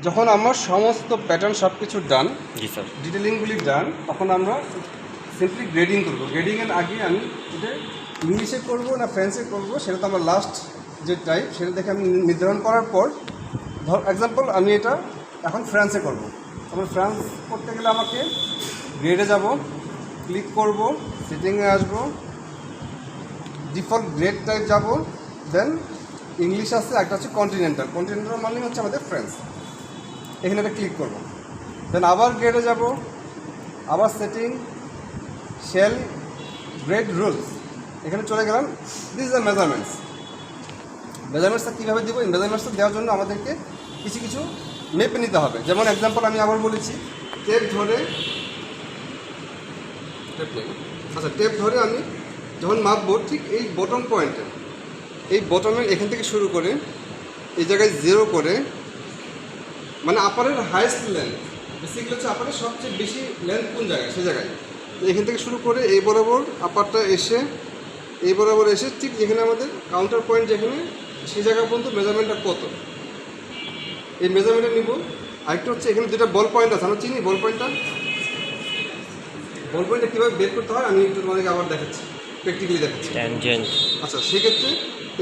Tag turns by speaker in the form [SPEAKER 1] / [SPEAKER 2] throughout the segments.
[SPEAKER 1] যখন আমার সমস্ত প্যাটার্ন সব কিছু ডান,
[SPEAKER 2] জি স্যার।
[SPEAKER 1] ডিটেলিংগুলি ডান, তখন আমরা সিম্পলি গ্রেডিং করব। গ্রেডিংয়ের আগে আমি এটা ইংলিশে করব না ফ্রেঞ্চে করব সেটা তো আমার লাস্ট যে টাইপ সেটা দেখে আমি নির্ধারণ করার পর, ধর এক্সাম্পল আমি এটা এখন ফ্রান্সে করব। আমার ফ্রান্স করতে গেলে আমাকে গ্রেডে যাব, ক্লিক করব, সেটিংয়ে আসব, ডিফল্ট গ্রেড টাইপ যাব, দেন ইংলিশ আছে, একটা হচ্ছে কন্টিনেন্টাল। কন্টিনেন্টাল মানে হচ্ছে আমাদের ফ্রেন্স। এখানে একটা ক্লিক করব, দেন আবার গ্রেডে যাব, আবার সেটিং, শেল, গ্রেড রুলস, এখানে চলে গেলাম। This is the measurements. মেজারমেন্টসটা কীভাবে দেবো? এই মেজারমেন্টসটা দেওয়ার জন্য আমাদেরকে কিছু কিছু মেপে নিতে হবে। যেমন এক্সাম্পল আমি আবার বলেছি, টেপ ধরে টেপ ধরে আমি যখন মাপবো ঠিক এই বটম পয়েন্টে, এই বটমের এখান থেকে শুরু করে এই জায়গায় 0 করে, মানে আপারের হাইয়েস্ট লেন্থ, বেসিক্যালি হচ্ছে আপারের সবচেয়ে বেশি লেন্থ কোন জায়গায় সে জায়গায়, তো এখান থেকে শুরু করে এই বরাবর আপারটা এসে, এই বরাবর এসে ঠিক যেখানে আমাদের কাউন্টার পয়েন্ট যেখানে, সেই জায়গা পর্যন্ত মেজারমেন্টটা কত, এই মেজারমেন্টটা নিব। আরেকটা হচ্ছে এখানে যেটা বল পয়েন্ট আছে, আমরা চিনি বল পয়েন্টটা। বল পয়েন্টটা কীভাবে বের করতে হয় আমি একটু তোমাদেরকে আবার দেখাচ্ছি, প্র্যাকটিক্যালি দেখাচ্ছি।
[SPEAKER 2] ট্যানজেন্ট।
[SPEAKER 1] আচ্ছা, সেক্ষেত্রে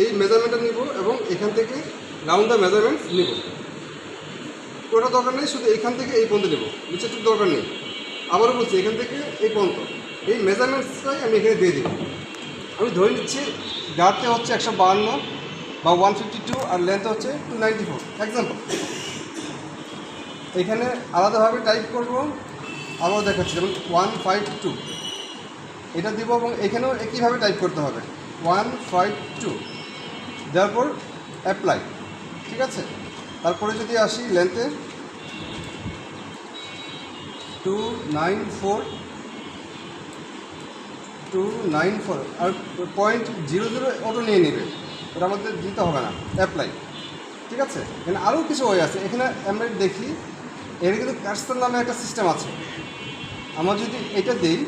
[SPEAKER 1] এই মেজারমেন্টটা নিব এবং এখান থেকে রাউন্ড দ্য মেজারমেন্ট নিব। পুরোটা দরকার নেই, শুধু এখান থেকে এই পর্যন্ত নেব, নিচেরটুকু দরকার নেই। আবারও বলছি, এখান থেকে এই পর্যন্ত এই মেজারমেন্টসটাই আমি এখানে দিয়ে দিব। আমি ধরে নিচ্ছি গাঢ়তে হচ্ছে 152 বা 152 আর লেন্থ হচ্ছে 294 এক্সাম্পল। এখানে আলাদাভাবে টাইপ করব, আবার দেখাচ্ছি, যেমন 152 এটা দিব এবং এখানেও একইভাবে টাইপ করতে হবে 152, দেওয়ার পর অ্যাপ্লাই। ঠিক আছে, তারপরে যদি আসি লেন্থে 294 আর 0.00 অটো নিয়ে নেবে, ওটা আমাদের দিতে হবে না, অ্যাপ্লাই। ঠিক আছে, এখানে আরও কিছু ওয়ে আছে। এখানে আমরা দেখি এর কিন্তু কার্সর নামে একটা সিস্টেম আছে। আমার যদি এটা দিই,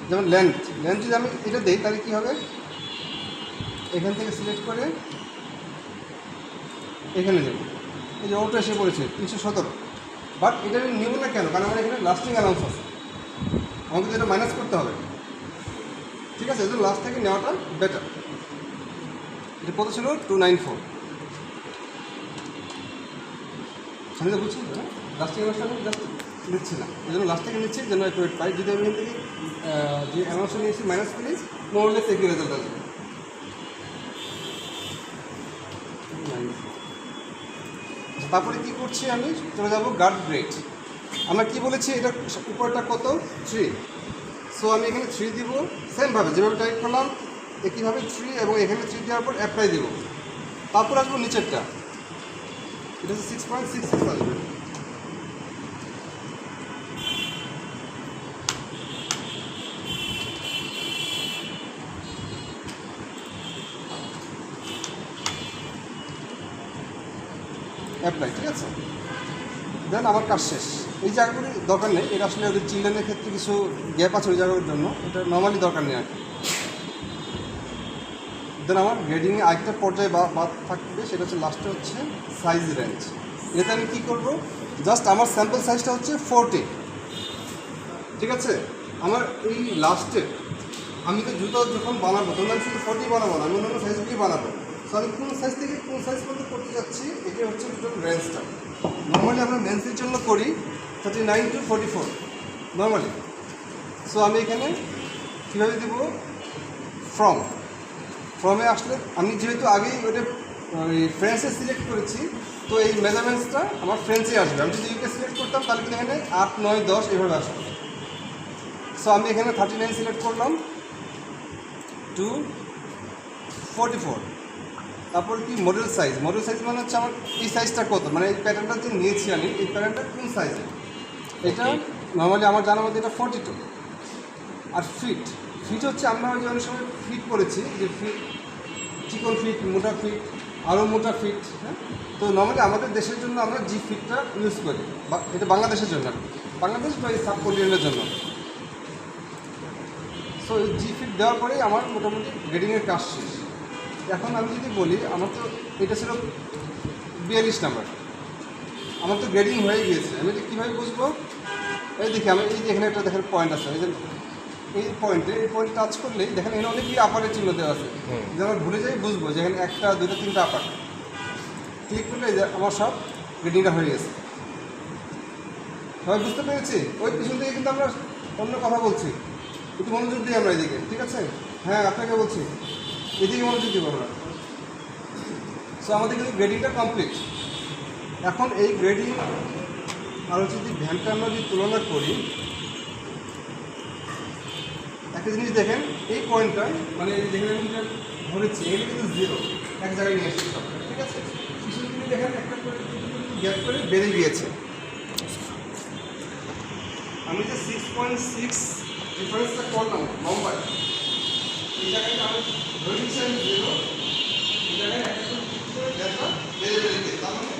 [SPEAKER 1] যেমন লেন্থ যদি আমি এটা দিই তাহলে কী হবে, এখান থেকে সিলেক্ট করে এখানে দেবো, এই যে অটো এসে পড়েছে 317। বাট এটা আমি নেব না কেন? কারণ আমার এখানে লাস্টিং অ্যালাউন্স আছে, আমাকে যেটা মাইনাস করতে হবে। ঠিক আছে, এজন্য লাস্ট থেকে নেওয়াটা বেটার। এটা কত ছিল? 294। আমি তো বুঝছি না, লাস্টিং অ্যালাউন্সটা আমি জাস্ট নিচ্ছি না, এই জন্য লাস্ট থেকে নিচ্ছি যেন একটু ওয়েট পাই। যদি আমি এখান থেকে যে অ্যালাউন্সটা নিয়েছি মাইনাস করি, মোরলেস একই রেজাল্ট আসবে। তারপরে কী করছি, আমি চলে যাবো গার্ড গ্রেড। আমরা কি বলেছি, এটা উপরটা কত? 3। সো আমি এখানে 3 দিব, সেমভাবে যেভাবে টাইপ করলাম একইভাবে 3, এবং এখানে 3 দেওয়ার পর অ্যাপ্লাই দিব। তারপর আসবো নিচেরটা, এটা হচ্ছে 6.66 আসবে। অ্যাপ্লাই। ঠিক আছে, দেন আমার কাজ শেষ। এই জায়গাগুলি দরকার নেই, এটা আসলে ওদের চিলড্রেনের ক্ষেত্রে কিছু গ্যাপ আছে ওই জায়গার জন্য, এটা নর্মালি দরকার নেই আর কি। দেন আমার গ্রেডিংয়ে আরেকটা পর্যায়ে বাদ থাকবে, সেটা হচ্ছে লাস্টে হচ্ছে সাইজ রেঞ্জ। এতে আমি কী করবো, জাস্ট আমার স্যাম্পল সাইজটা হচ্ছে 40। ঠিক আছে, আমার এই লাস্টে আমি তো জুতো যখন বানাবো তখন আমি শুধু 40 বানাবো না, আমি অন্যান্য সাইজগুলি বানাবো। সো আমি কোন সাইজ থেকে কোন সাইজ পর্যন্ত করতে যাচ্ছি, এটি হচ্ছে টোটাল রেঞ্জটা। নর্মালি আমরা মেন্সের জন্য করি 39 to 44 নর্মালি। সো আমি এখানে কীভাবে দেবো, ফ্রমে আসলে আমি যেহেতু আগেই ওটা ওই ফ্রেন্সে সিলেক্ট করেছি, তো এই মেজারমেন্টসটা আমার ফ্রেন্সে আসবে। আমি যদি ইউকে সিলেক্ট করতাম তাহলে কিন্তু এখানে 8, 9, 10 এভাবে আসবে। সো আমি এখানে 39 সিলেক্ট করলাম, 244। তারপর কি মডেল সাইজ মানে হচ্ছে আমার এই সাইজটা কত, মানে এই প্যাটার্নটা যে নিয়েছি আমি, এই প্যাটার্নটা কোন সাইজে, এটা নর্মালি আমার জানার মধ্যে এটা 42। আর ফিট হচ্ছে আমরা ওই যে অনেক সময় ফিট করেছি, যে ফিট চিকন ফিট, মোটা ফিট, আরও মোটা ফিট। হ্যাঁ, তো নর্মালি আমাদের দেশের জন্য আমরা জি ফিটটা ইউজ করি, বা এটা বাংলাদেশের জন্য, বাংলাদেশ বা এই সাব কন্টিনেন্টের জন্য। সো এই জি ফিট দেওয়ার পরেই আমার মোটামুটি গ্রেডিংয়ের কাজ শেষ। এখন আমি যদি বলি, আমার তো এটা ছিল 42 নাম্বার, আমার তো গ্রেডিং হয়ে গিয়েছে, আমি এটা কীভাবে বুঝবো? এই দেখি আমি এই যে এখানে একটা দেখেন পয়েন্ট আছে, এই পয়েন্টে টাচ করলেই দেখেন এখানে অনেকগুলি আপারের চিহ্ন দেওয়া আছে। যদি আমরা ভুলে যাই বুঝবো যে এখানে 1টা 2টা 3টা আপার, ক্লিক করলে আমার সব গ্রেডিংটা হয়ে গেছে। সবাই বুঝতে পেরেছি? ওই পিছন থেকে কিন্তু আমরা অন্য কথা বলছি, একটু মনোযোগ দিই আমরা এদিকে, ঠিক আছে? হ্যাঁ, আপনাকে বলছি এদিকে মনোযোগ দিব আমরা। সো আমাদের কিন্তু গ্রেডিংটা কমপ্লিট। এখন এই গ্রেডিং আর যদি ভ্যানটা আমরা যদি তুলনা করি, একটা জিনিস দেখেন, এই পয়েন্টটা মানে যেখানে আমি ধরেছি এখানে কিন্তু 0 এক জায়গায় নিয়ে এসেছি সব, ঠিক আছে? পিছনে কিন্তু দেখেন একটা করে গ্যাপ করে বেড়ে গিয়েছে। আমি যে 6.6 ডিফারেন্সটা করলাম লম্বা, এই জায়গায় আমি ধরে নিচ্ছি আমি 0, এই জায়গায় একটা করে গ্যাপটা বেড়ে গিয়েছে। তার মানে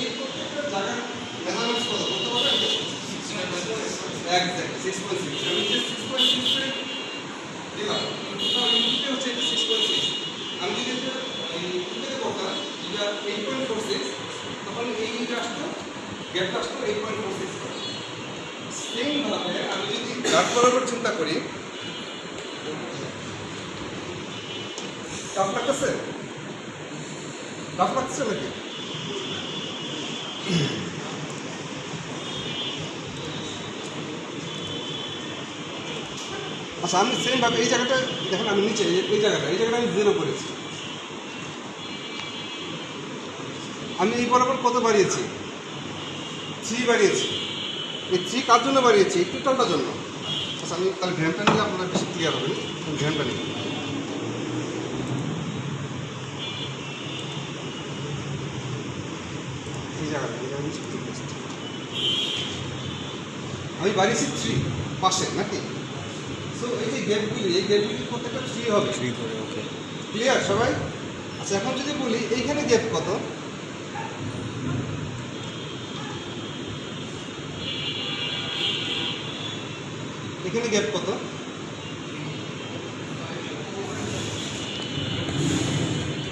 [SPEAKER 1] এই প্রত্যেকটা জায়গার মেজারমেন্টস কত করতে পারবেন? এক্স্যাক্ট 6.6। আমি যে 6.6 দিলাম, ইনপুটে হচ্ছে এটা 6.6। আমি যদি এটা ইনপুটে করতাম যেটা 8.46, তখন এইটা আসতো, গ্যাপটা আসতো 8.46 করে। সেমভাবে আমি যদি গ্রাফ বরাবর চিন্তা করি, টাফ লাগতেছে? টাফ লাগতেছে নাকি? আচ্ছা, আমি সেমভাবে এই জায়গাটা দেখেন, আমি নিচে এই জায়গাটা আমি 0 করেছি। আমি এই বরাবর কত বাড়িয়েছি? 3 বাড়িয়েছি। এই 3 কার জন্য বাড়িয়েছি? এই টোটালটার জন্য। আচ্ছা, আমি তাহলে ভ্যানটা নিলে আপনারা বেশি ক্লিয়ার হবেন। ভ্যানটা নিই, এই জায়গাটা আমি বাড়িয়েছি 3 পাশে নাকি? সো এই যে গ্যাপগুলি প্রত্যেকটা 3 হবে।
[SPEAKER 2] 3 করে, ওকে।
[SPEAKER 1] ক্লিয়ার সবাই? আচ্ছা, এখন যদি বলি এইখানে গ্যাপ কত? এখানে গ্যাপ কত?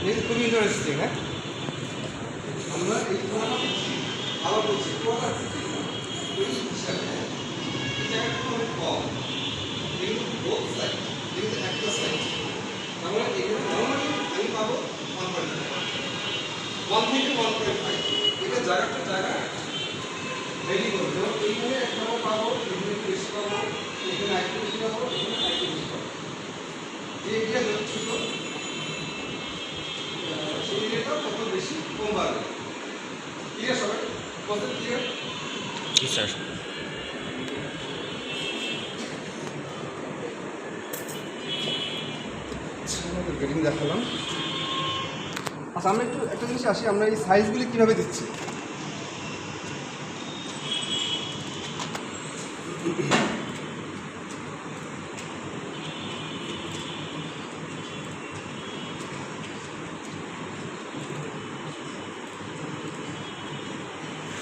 [SPEAKER 1] এই খুবই ইন্টারেস্টিং। হ্যাঁ, আমরা এই আবার বলছি এই হিসাবে এই জায়গাটা অনেক কম, কিন্তু বোথ সাইড, কিন্তু একটা সাইড আমরা এখানে নর্মালি আমি পাবো 1 থেকে 1.5। এটা জায়গাটা জায়গা ভেরি করবে। যেমন এইখানে একটা পাবো, এখানে একটু বেশি পাবো, এখানে আরেকটু বেশি পাবো, এখানে আরেকটু বেশি পাবো। যে এরিয়া ছোট সেই এরিয়াটা তত বেশি কম বাড়বে। ক্লিয়ার সবাই? কত ক্লিয়ার?
[SPEAKER 2] জি স্যার।
[SPEAKER 1] গ্রেডিং দেখালাম। আচ্ছা, আমরা একটু একটা জিনিস আসি, আমরা এই সাইজগুলি কীভাবে দিচ্ছি?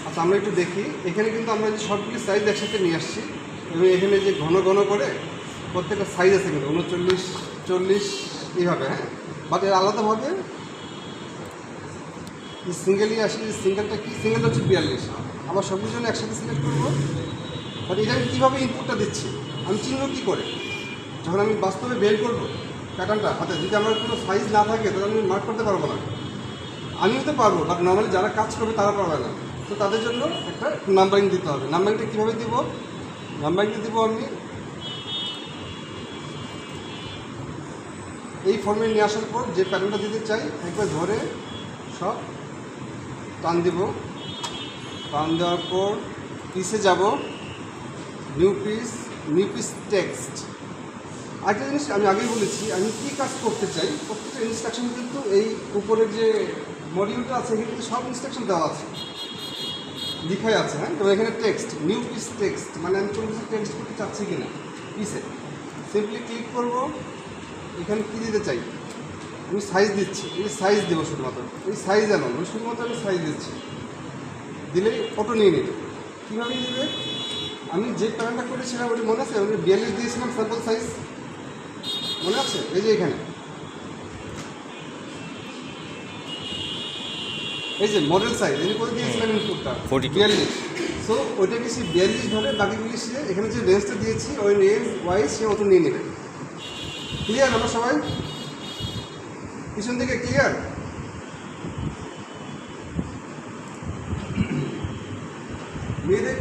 [SPEAKER 1] আচ্ছা, আমরা একটু দেখি। এখানে কিন্তু আমরা যে সবগুলি সাইজ একসাথে নিয়ে আসছি এবং এখানে যে ঘন ঘন করে প্রত্যেকটা সাইজ আছে কিন্তু 39, 40 এইভাবে। হ্যাঁ, বাট এর আলাদাভাবে সিঙ্গেলই আসি। সিঙ্গেলটা কি? সিঙ্গেলটা হচ্ছে 42। আবার সবগুলোর জন্য একসাথে সিলেক্ট করবো। বাট এটা আমি কীভাবে ইনপুটটা দিচ্ছি? আমি চিনব কী করে? যখন আমি বাস্তবে বের করবো প্যাটার্নটা হাতে, যদি আমার কোনো সাইজ না থাকে তাহলে আমি মার্ক করতে পারবো না। আমিও তো পারবো, বাট নর্মালি যারা কাজ করবে তারা পারবে না। তো তাদের জন্য একটা নাম্বারিং দিতে হবে। নাম্বারিংটা কীভাবে দিব? নাম্বারিংটা দিব আমি এই ফর্মে নিয়ে আসার পর যে প্যাটার্নটা দিতে চাই একবার ধরে সব টান দিব। টান দেওয়ার পর পিসে যাব, নিউ পিস টেক্সট। আরেকটা জিনিস আমি আগেই বলেছি, আমি কী কাজ করতে চাই প্রত্যেকটা ইনস্ট্রাকশন কিন্তু এই উপরের যে মডিউলটা আছে এখানে কিন্তু সব ইনস্ট্রাকশন দেওয়া আছে, লিখাই আছে। হ্যাঁ, তো এখানে টেক্সট, নিউ পিস টেক্সট মানে আমি কোনো কিছু টেক্সট করতে চাচ্ছি কিনা পিসে সিম্পলি ক্লিক করব। এখানে কী দিতে চাই? আমি সাইজ দিচ্ছি, এই সাইজ দেবো শুধুমাত্র, এই সাইজ এমন আমি শুধুমাত্র আমি সাইজ দিচ্ছি, দিলেই অটো নিয়ে নেবে। কীভাবে নেবে? আমি যে প্যাটার্নটা করেছিলাম ওটা মনে আছে? আমি 42 দিয়েছিলাম স্যাম্পল সাইজ, মনে আছে? এই যে এখানে এই যে মডেল সাইজ এই করে দিয়েছিলাম ইনপুটটা 42, সো ওইটাকে সে 42 ধরে বাকিগুলি সে এখানে যে রেঞ্জটা দিয়েছি ওই রেঞ্জ ওয়াইজ সে অত নিয়ে নেবে। ক্লিয়ার আমরা সবাই? পিছন দিকে ক্লিয়ার? মেয়েদের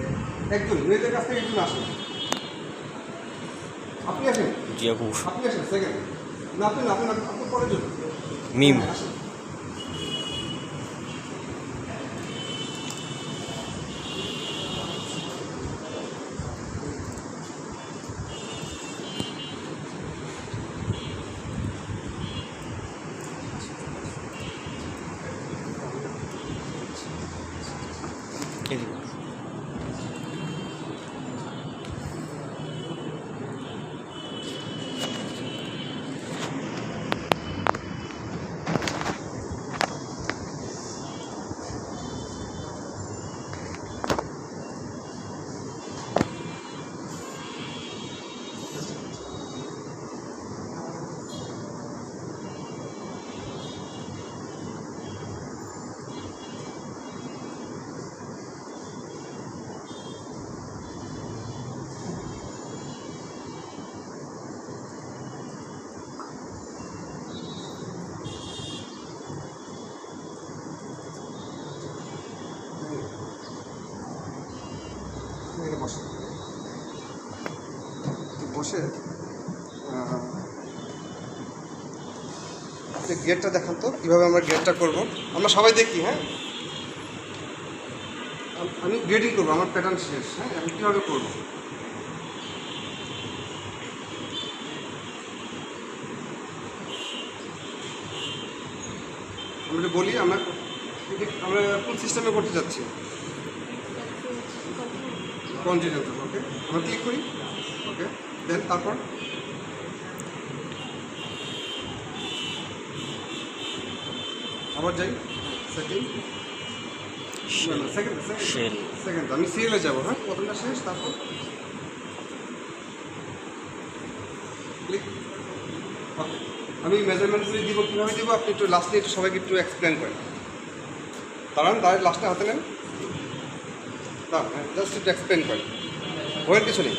[SPEAKER 1] মেয়েদের কাছ থেকে একজন আসেন, আপনি আসেন।
[SPEAKER 2] জি আপু।
[SPEAKER 1] আপনি আসেন সেকেন্ড। না আপনি না, আপনি পরে যাবেন।
[SPEAKER 2] মিম।
[SPEAKER 1] আসেন। বসে বসে গেটটা দেখান তো কীভাবে আমরা গেটটা করব। আমরা সবাই দেখি। হ্যাঁ, আমি গ্রেডিং করবো, আমার প্যাটার্ন শেষ। হ্যাঁ, আমি কীভাবে করবো আমি একটু বলি। আমরা কোন সিস্টেমে করতে যাচ্ছি? কন্টিনিউয়াস। ওকে, আমরা ক্লিক করি। ওকে, দেন তারপর আবার যাই সেকেন্ড। সেকেন্ড আমি সিরিয়ালে যাবো। হ্যাঁ, প্রথমটা শেষ, তারপর ক্লিক। ওকে, আমি মেজারমেন্টগুলি দিব, কীভাবে দিব আপনি একটু লাস্টে একটু সবাইকে একটু এক্সপ্লেন করেন। দাঁড়ান, দাঁড়িয়ে লাস্টে হাতে নেন। দাঁড়ান, জাস্ট একটু এক্সপ্লেন করেন, ভয়ের কিছু নেই।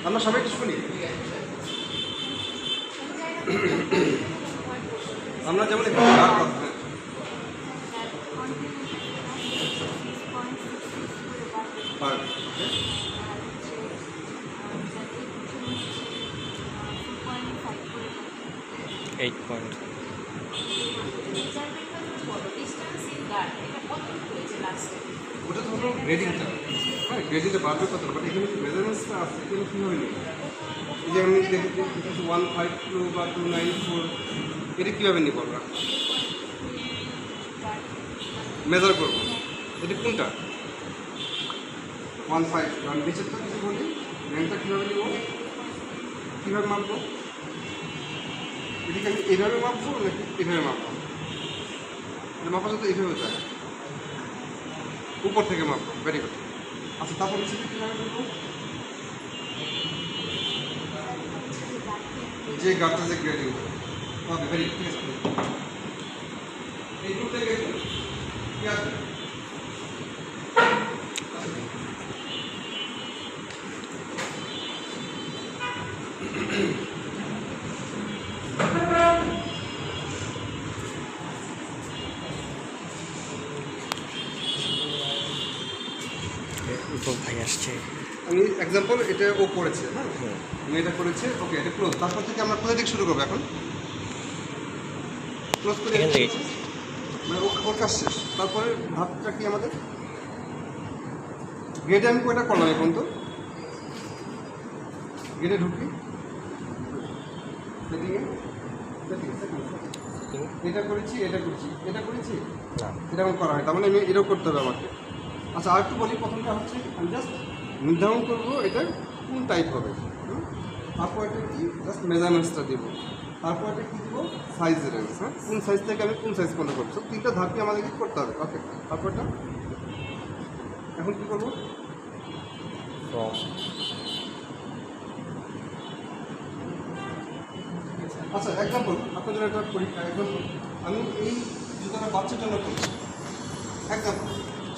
[SPEAKER 1] আমরা সবাই একটু শুনি। আমরা যেমন একটু ওটা তো হলো গ্রেডিংটা। হ্যাঁ, গ্রেডিংটা বাড়বে কত, বাট এখানে মেজারমেন্টসটা আছে, এখানে কীভাবে নেই? এই যে আমি দেখেছি 152 বা 294, এটা কীভাবে নিব আমরা মেজার করবো? এটা কোনটা? 15। আমি নিচেরটা কিছু বলি, র্যাঙ্কটা কীভাবে নিব, কীভাবে মাপবো? এদিকে আমি এইভাবে মাপবো নাকি এইভাবে মাপবো? মাপা যাতে এইভাবে যায়, উপর থেকে মাপবো। Very good. আচ্ছা, তারপর নিচে কীভাবে করবো? যে গাছটা যে গ্রেডিং। ওকে, ভেরি ঠিক আছে। এই গ্রুপ থেকে কি আসবে?
[SPEAKER 2] ভাই আসছে।
[SPEAKER 1] আমি এক্সাম্পল এটা ও করেছে। হ্যাঁ, আমি এটা করেছে। ওকে, এটা ক্লোজ। তারপর থেকে আমরা কোথা থেকে শুরু করবো? এখন ক্লোজ করে মানে ওর কাজ শেষ। তারপরে ধাপটা কি আমাদের? গেটে আমি কয়টা করলাম এখন? তো গেটে ঢুকি, সেটিংয়ে এটা করেছি, এটা করেছি, এটা করেছি, এটা আমার করা হয়। তার মানে আমি এটাও করতে হবে আমাকে। আচ্ছা, আর একটু বলি। প্রথমটা হচ্ছে আমি জাস্ট নির্ধারণ করবো এটা কোন টাইপ হবে। তারপর এটা কি জাস্ট মেজারমেন্টসটা দেবো। তারপর এটা কী দেবো? Size range. হ্যাঁ, কোন সাইজ থেকে আমি কোন সাইজ পর্যন্ত করবো, সব তিনটা ধাপই আমাদেরকে করতে হবে। ওকে, তারপরটা এখন কী করবো? আচ্ছা, এক্সাম্পল আপনার জন্য একটা পরীক্ষা। এক্সাম্পল আমি এই জুতোটা বাচ্চার জন্য করছি এক্সাম্পল।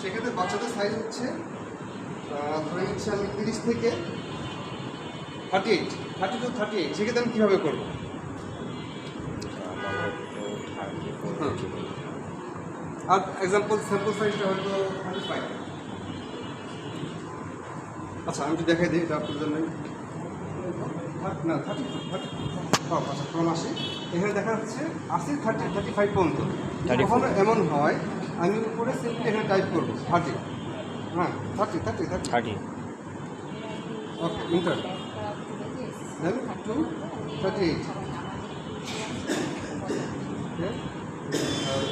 [SPEAKER 1] সেক্ষেত্রে বাচ্চাদের সাইজ হচ্ছে ধরে নিচ্ছি আমি 30 থেকে 38, 30 to 38। সেক্ষেত্রে আমি কীভাবে করবো? আর এক্সাম্পল স্যাম্পল সাইজটা হয়তো 35। আচ্ছা আমি একটু দেখাই দিই এটা আপনার জন্য। না 30 আচ্ছা ফ্রম আসি এখানে দেখা যাচ্ছে 35 পর্যন্ত। কখনো এমন হয় আমি উপরে সিম্পলি এখানে টাইপ করবো 30। হ্যাঁ 30। ওকে ইন্টার দেন টু 38।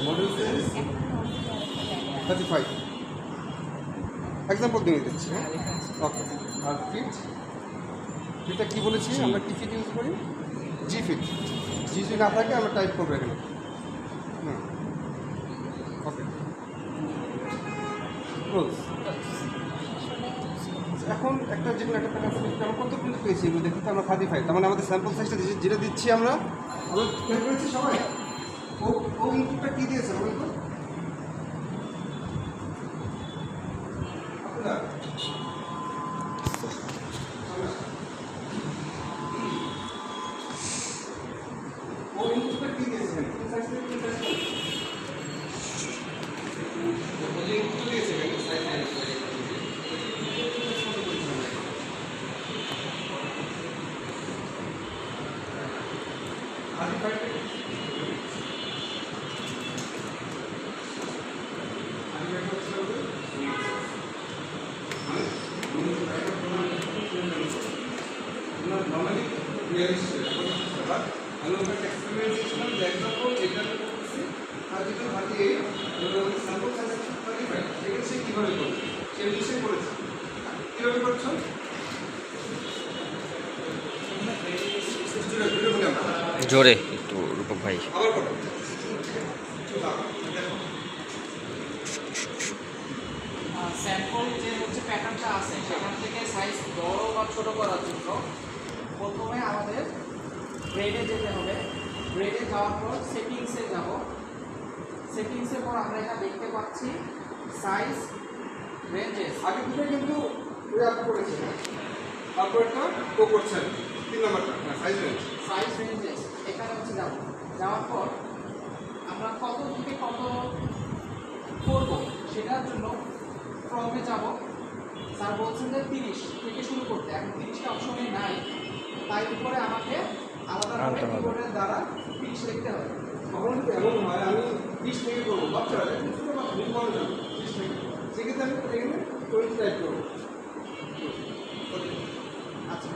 [SPEAKER 1] মডেল সাইজ 35 এক্সাম্পল দিয়ে দিচ্ছি। হ্যাঁ ওকে। আর ফিটটা কী বলেছি আমরা? কি ফিট ইউজ করি? জি ফিট। জি যদি না থাকে আমরা টাইপ করবো এখানে। হুম ওকে ক্লোজ। এখন একটা যেগুলো একটা প্যাটার্ন আমরা কত কিন্তু পেয়েছি এগুলো দেখতে তো আমরা 35। তার মানে আমাদের স্যাম্পল সাইজটা যেটা দিচ্ছি আমরা খেয়াল করেছি সবাই। ও ইনপুটটা কী দিয়েছে বলুন তো? ও ইনপুটটা কী দিয়েছেন? কীভাবে করবে সেই বিষয়ে করেছে। কীভাবে করছো?
[SPEAKER 2] জোরে একটু রূপক ভাই।
[SPEAKER 1] আবার করো।
[SPEAKER 3] স্যাম্পল যে হচ্ছে প্যাটার্নটা আছে সেখান থেকে সাইজ বড় বা ছোট করার জন্য প্রথমে আমাদের গ্রেডে যেতে হবে। গ্রেডে যাওয়ার পর সেটিংসে যাব। সেটিংসের পর আমরা এটা দেখতে পাচ্ছি সাইজ রেঞ্জেস।
[SPEAKER 1] আগে থেকে কিন্তু ওই আপ করেছে তারপরটা ও করছেন 3 নম্বরটা সাইজ রেঞ্জ।
[SPEAKER 3] সাইজ রেঞ্জেস এখানে হচ্ছে যাব। যাওয়ার পর আমরা কত থেকে কত করবো সেটার জন্য ফর্মে যাব। স্যার বলছেন যে 30 থেকে শুরু করতে। এখন 30টা অপশনে নাই, তাই উপরে আমাকে আলাদাভাবে কিবোর্ডের দ্বারা 30 লিখতে হবে।
[SPEAKER 1] তখন কিন্তু এমন হয় আমি 20 থেকে করবো বাচ্চারা ছোটো বাচ্চা 20 থেকে। সেক্ষেত্রে আমি এখানে 20 টাইপ করবো।
[SPEAKER 3] আচ্ছা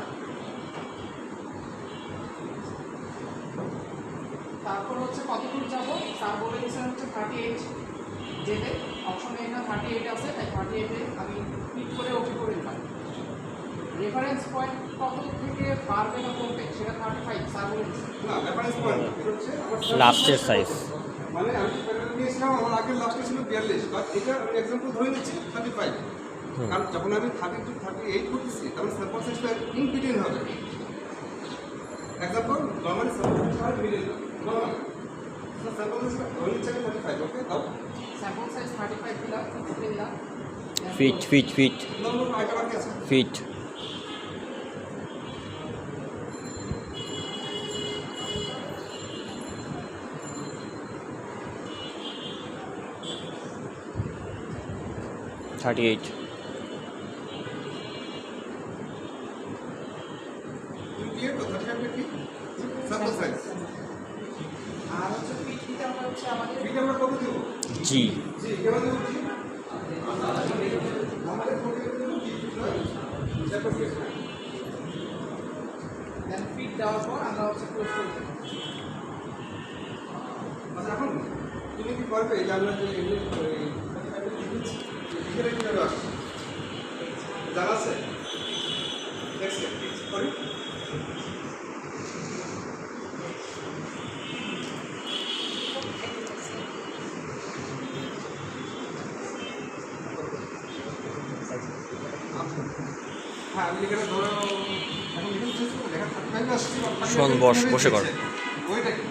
[SPEAKER 3] তারপর হচ্ছে কতদূর যাব? স্যার বলে দিয়েছেন হচ্ছে 38 যেতে। অপশনে না 38 আছে, তাই 38-এ আমি ক্লিক করে ওকে করে দিলাম। রেফারেন্স পয়েন্ট কত থেকে বাড়বে না কমবে সেটা 35 স্যার বলে দিয়েছেন।
[SPEAKER 1] না রেফারেন্স পয়েন্ট এটা হচ্ছে আমার
[SPEAKER 2] লাস্টের সাইজ।
[SPEAKER 1] মানে আমি প্যাটার্ন নিয়েছিলাম আমার আগের লাস্টে ছিল 42, বাট এটা আমি এক্সাম্পল ধরে নিচ্ছি 35। কারণ যখন আমি 30 to 38 করতেছি তখন স্যাম্পল সাইজটা ইন বিটুইন হবে। এক্সাম্পল নর্মাল স্যাম্পল সাইজটা মিডিল নর্মাল স্যাম্পল সাইজটা ধরে নিচ্ছি 35। ওকে দাও
[SPEAKER 3] স্যাম্পল সাইজ 35 দিলাম।
[SPEAKER 2] ফিট
[SPEAKER 1] নম্বর আইটা বাকি আছে।
[SPEAKER 2] Fit thirty eight.
[SPEAKER 1] ক্লিয়ার তো 35 কি স্যাম্পল সাইজ।
[SPEAKER 3] আর হচ্ছে পিটিটা আমরা হচ্ছে আমাদের
[SPEAKER 1] এটা আমরা কত দেব?
[SPEAKER 2] জি
[SPEAKER 1] জি কেমন দেব? জি আমাদের কোডে দেব জি তারপর কি
[SPEAKER 3] দেন ফিট দেওয়ার পর আমরা হচ্ছে ক্লোজ করে দেব।
[SPEAKER 1] আচ্ছা এখন তুমি কি করবে যে আমরা যে এখানে কিভাবে আসছে জানা আছে? দেখছে করি হ্যাঁ আমি এখানে ধরো এখন এখানে শেষ করে দেখা 35 আসছি।
[SPEAKER 2] শোন বসে কর।
[SPEAKER 1] ওইটা কি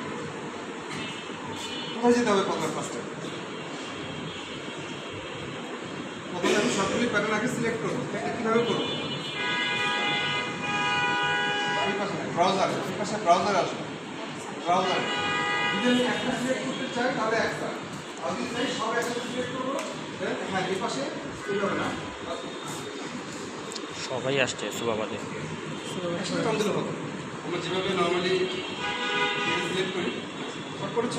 [SPEAKER 1] কোথায় যেতে হবে প্রথমে ফার্স্টে? প্রথমে আমি সবগুলি প্যাটার্ন আগে সিলেক্ট করবো। এটা কীভাবে করবো? ব্রাউজারে, এই পাশে ব্রাউজারে আসবো। ব্রাউজারে যদি আমি একটা সিলেক্ট করতে চাই তাহলে একটা, আর যদি চাই সব একসাথে সিলেক্ট করবো, হ্যাঁ এই পাশে এইভাবে না,
[SPEAKER 2] সবাই আসছে সুবাবাদে।
[SPEAKER 1] একসাথে টান দিলে হতো। আমরা যেভাবে নর্মালি সিলেক্ট করি, সব করেছ?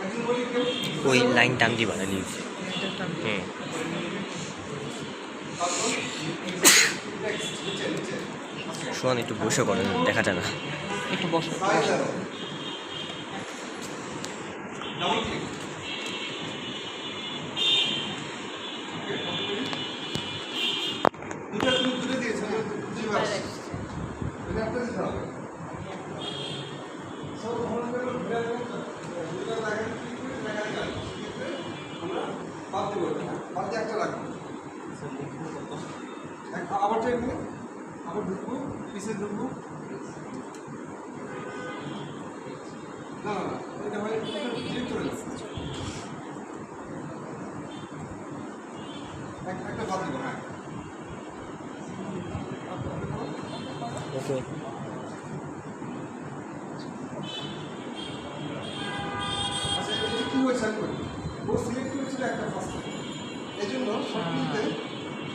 [SPEAKER 1] একদিন বলি কেউ
[SPEAKER 2] ওই লাইন টান দিবা না লিভ। হুম শোন একটু বসে করেন, দেখা যায় না।
[SPEAKER 3] একটু বসো।
[SPEAKER 1] Double click. দুটা তুমি তুলে দিয়েছো, দুইবার এটা একটা দিতে হবে। সব ভ্রমণ করে ঘুরে আসবেন তো, দুইটা লাগে ক্লিক করে দেখা গেল আমরা বাদ দেবো, বাদ দিয়ে একটা রাখবো। আবার ট্রাই করি, আবার ঢুকবো, পিছিয়ে ঢুকবো। না না না, এটা হয় ক্লিক করে দাও। একটা বাদ দেবো, হ্যাঁ।
[SPEAKER 2] ওকে
[SPEAKER 1] আচ্ছা এটা কি হয়েছে আমি বলি, ও সিলেক্ট করেছিল একটা ফার্স্ট, এই জন্য সবগুলিতে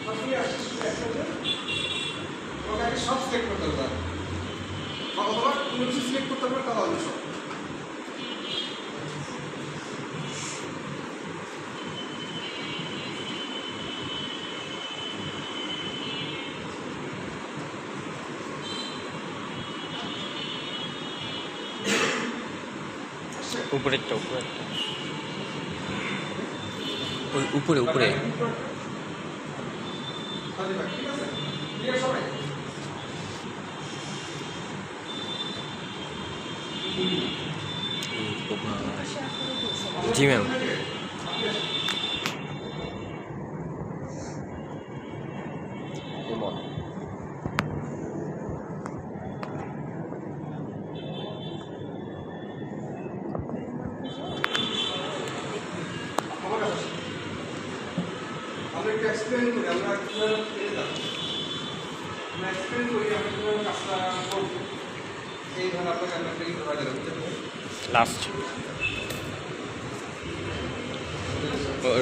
[SPEAKER 1] সবগুলি আসছে শুধু একটা করে ওকে আগে সব সিলেক্ট করতে হবে, বা অথবা কোনো কিছু সিলেক্ট করতে হবে তাও হবে সব।
[SPEAKER 2] উপরেরটা উপরেরটা ওই উপরে উপরে
[SPEAKER 1] ঠিক আছে, ঠিক আছে সবাই।
[SPEAKER 2] জি ম্যাম।
[SPEAKER 1] আমার কাছে আসুন। আমরা একটু এক্সপ্লেন করি, আমরা কীভাবে আমরা এক্সপ্লেন করি আমরা কীভাবে কাজটা করবো। এই ধরনের আপনাকে আমরা ট্রেনিং প্রোভাইড করতে
[SPEAKER 2] লাস্ট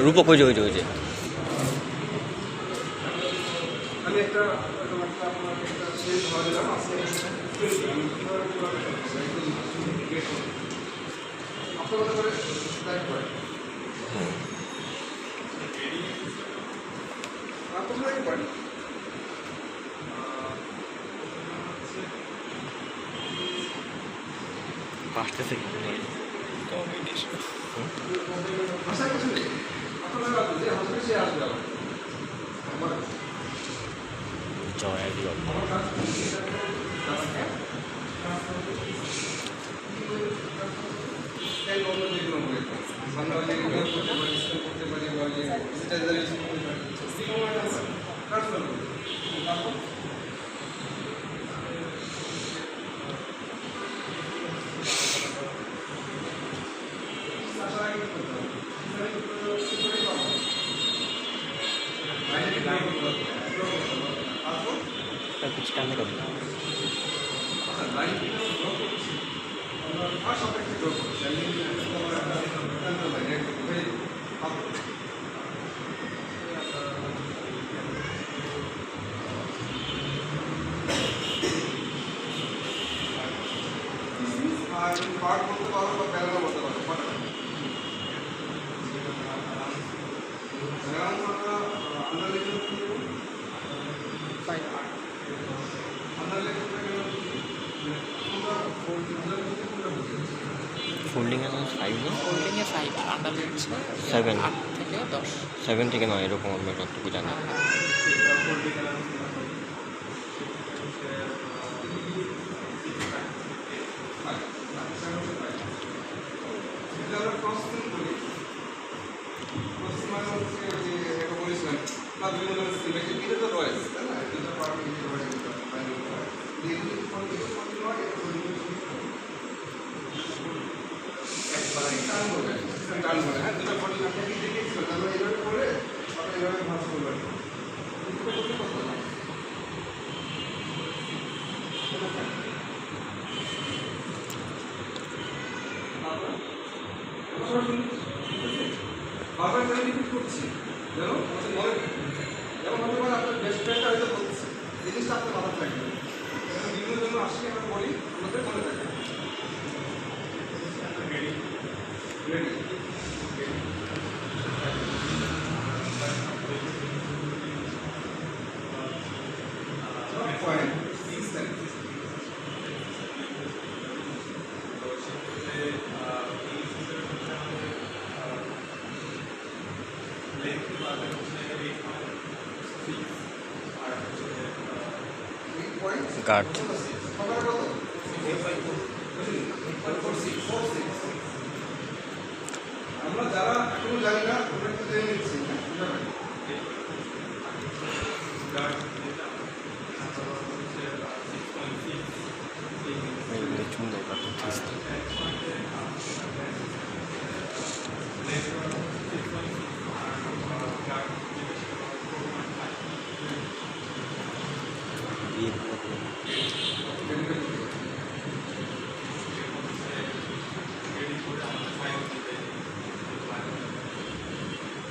[SPEAKER 2] রূপক ওই যে ওই যে ওই যে
[SPEAKER 1] আমি একটা আপনাকে একটা শেষ ধরা দিলাম, আপনার মতো করে টাইপ করেন। প্রথমে কি করেন?
[SPEAKER 2] আসতেছে
[SPEAKER 1] ভাষার কিছু নেই, আপনারা যে হাসবে সে আসবে আবার।
[SPEAKER 2] জয় দিও।
[SPEAKER 1] তাই অন্য যেগুলো হবে আমরা যেগুলো করতে পারি, স্কুল করতে পারি, বা যে ডিজিটাইজার ইউজ করতে পারি, ট্রান্সফার করি। তারপর
[SPEAKER 2] কিছু টানে করি
[SPEAKER 1] পার্ট করতে পারো বা প্যারাগ্রাফ করতে পারো।
[SPEAKER 2] ফোল্ডিং এ 5 না
[SPEAKER 3] হোল্ডিংয়ে 5 আর আন্ডারলাইন হচ্ছে
[SPEAKER 2] 7
[SPEAKER 3] 8 থেকে 10।
[SPEAKER 2] 7 থেকে নয় এরকম আমি যতটুকু জানি।
[SPEAKER 1] প্রসেসিং করি, প্রসেসিং মানে হচ্ছে যে এটা বলেছিলাম বা বিভিন্ন ধরনের সিলেক্ট এটা তো রয়েছে, তাই না? এটা পারমিট ঠিক টার্ন করবেন, টার্ন করে, হ্যাঁ দুটো বডি আপনাকে দেখিয়েছিল, তারপরে এইভাবে করে তারপরে এইভাবে ভাঁজ করবেন। দুটো করতে কত না? বারবার আমি রিপিট করছি যেন আমাদের মনে থাকে। যেমন হতে পারে আপনার বেস্ট ফ্রেন্ডটা হয়তো বলছে, এই জিনিসটা আপনার মাথায় থাকবে। বিভিন্ন জন্য আসি আমরা বলি আমাদের মনে থাকে। রেডি পয়েন্ট 6 সেন্ট
[SPEAKER 2] গার্ড
[SPEAKER 1] আমরা যারা এখনো জানি না ওটা একটু জেনে নিচ্ছি।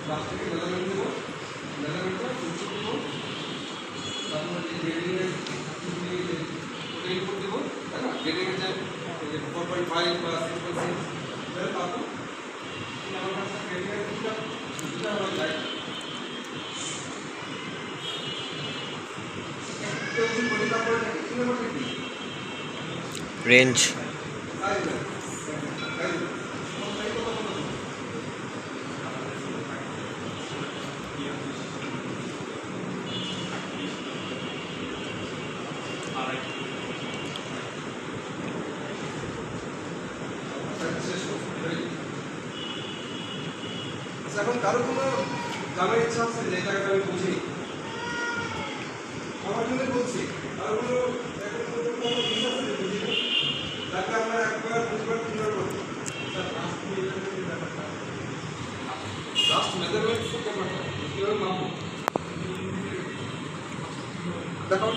[SPEAKER 1] লাস্ট থেকে মেজারমেন্ট দেবো, মেজারমেন্টটা উঁচু দেবো, তারপর এই গ্রেডিংয়ের ওটা ইনপুট দেবো, তাই না? গ্রেডিংয়ের যে 4.5 বা 6.6 তারপর আমার কাছে গ্রেডিংয়ের দুটা আমার লাইট
[SPEAKER 2] রেঞ্জ
[SPEAKER 1] এখন কারো কোনো জানার ইচ্ছা আছে যে এই জায়গাটা আমি বুঝি, আমার জন্য বলছি, কারো কোনো ইচ্ছা আছে যে বুঝি তাকে আমরা একবার বুঝবার কিভাবে করবো? লাস্ট মেজারমেন্ট কীভাবে মাপবো দেখো।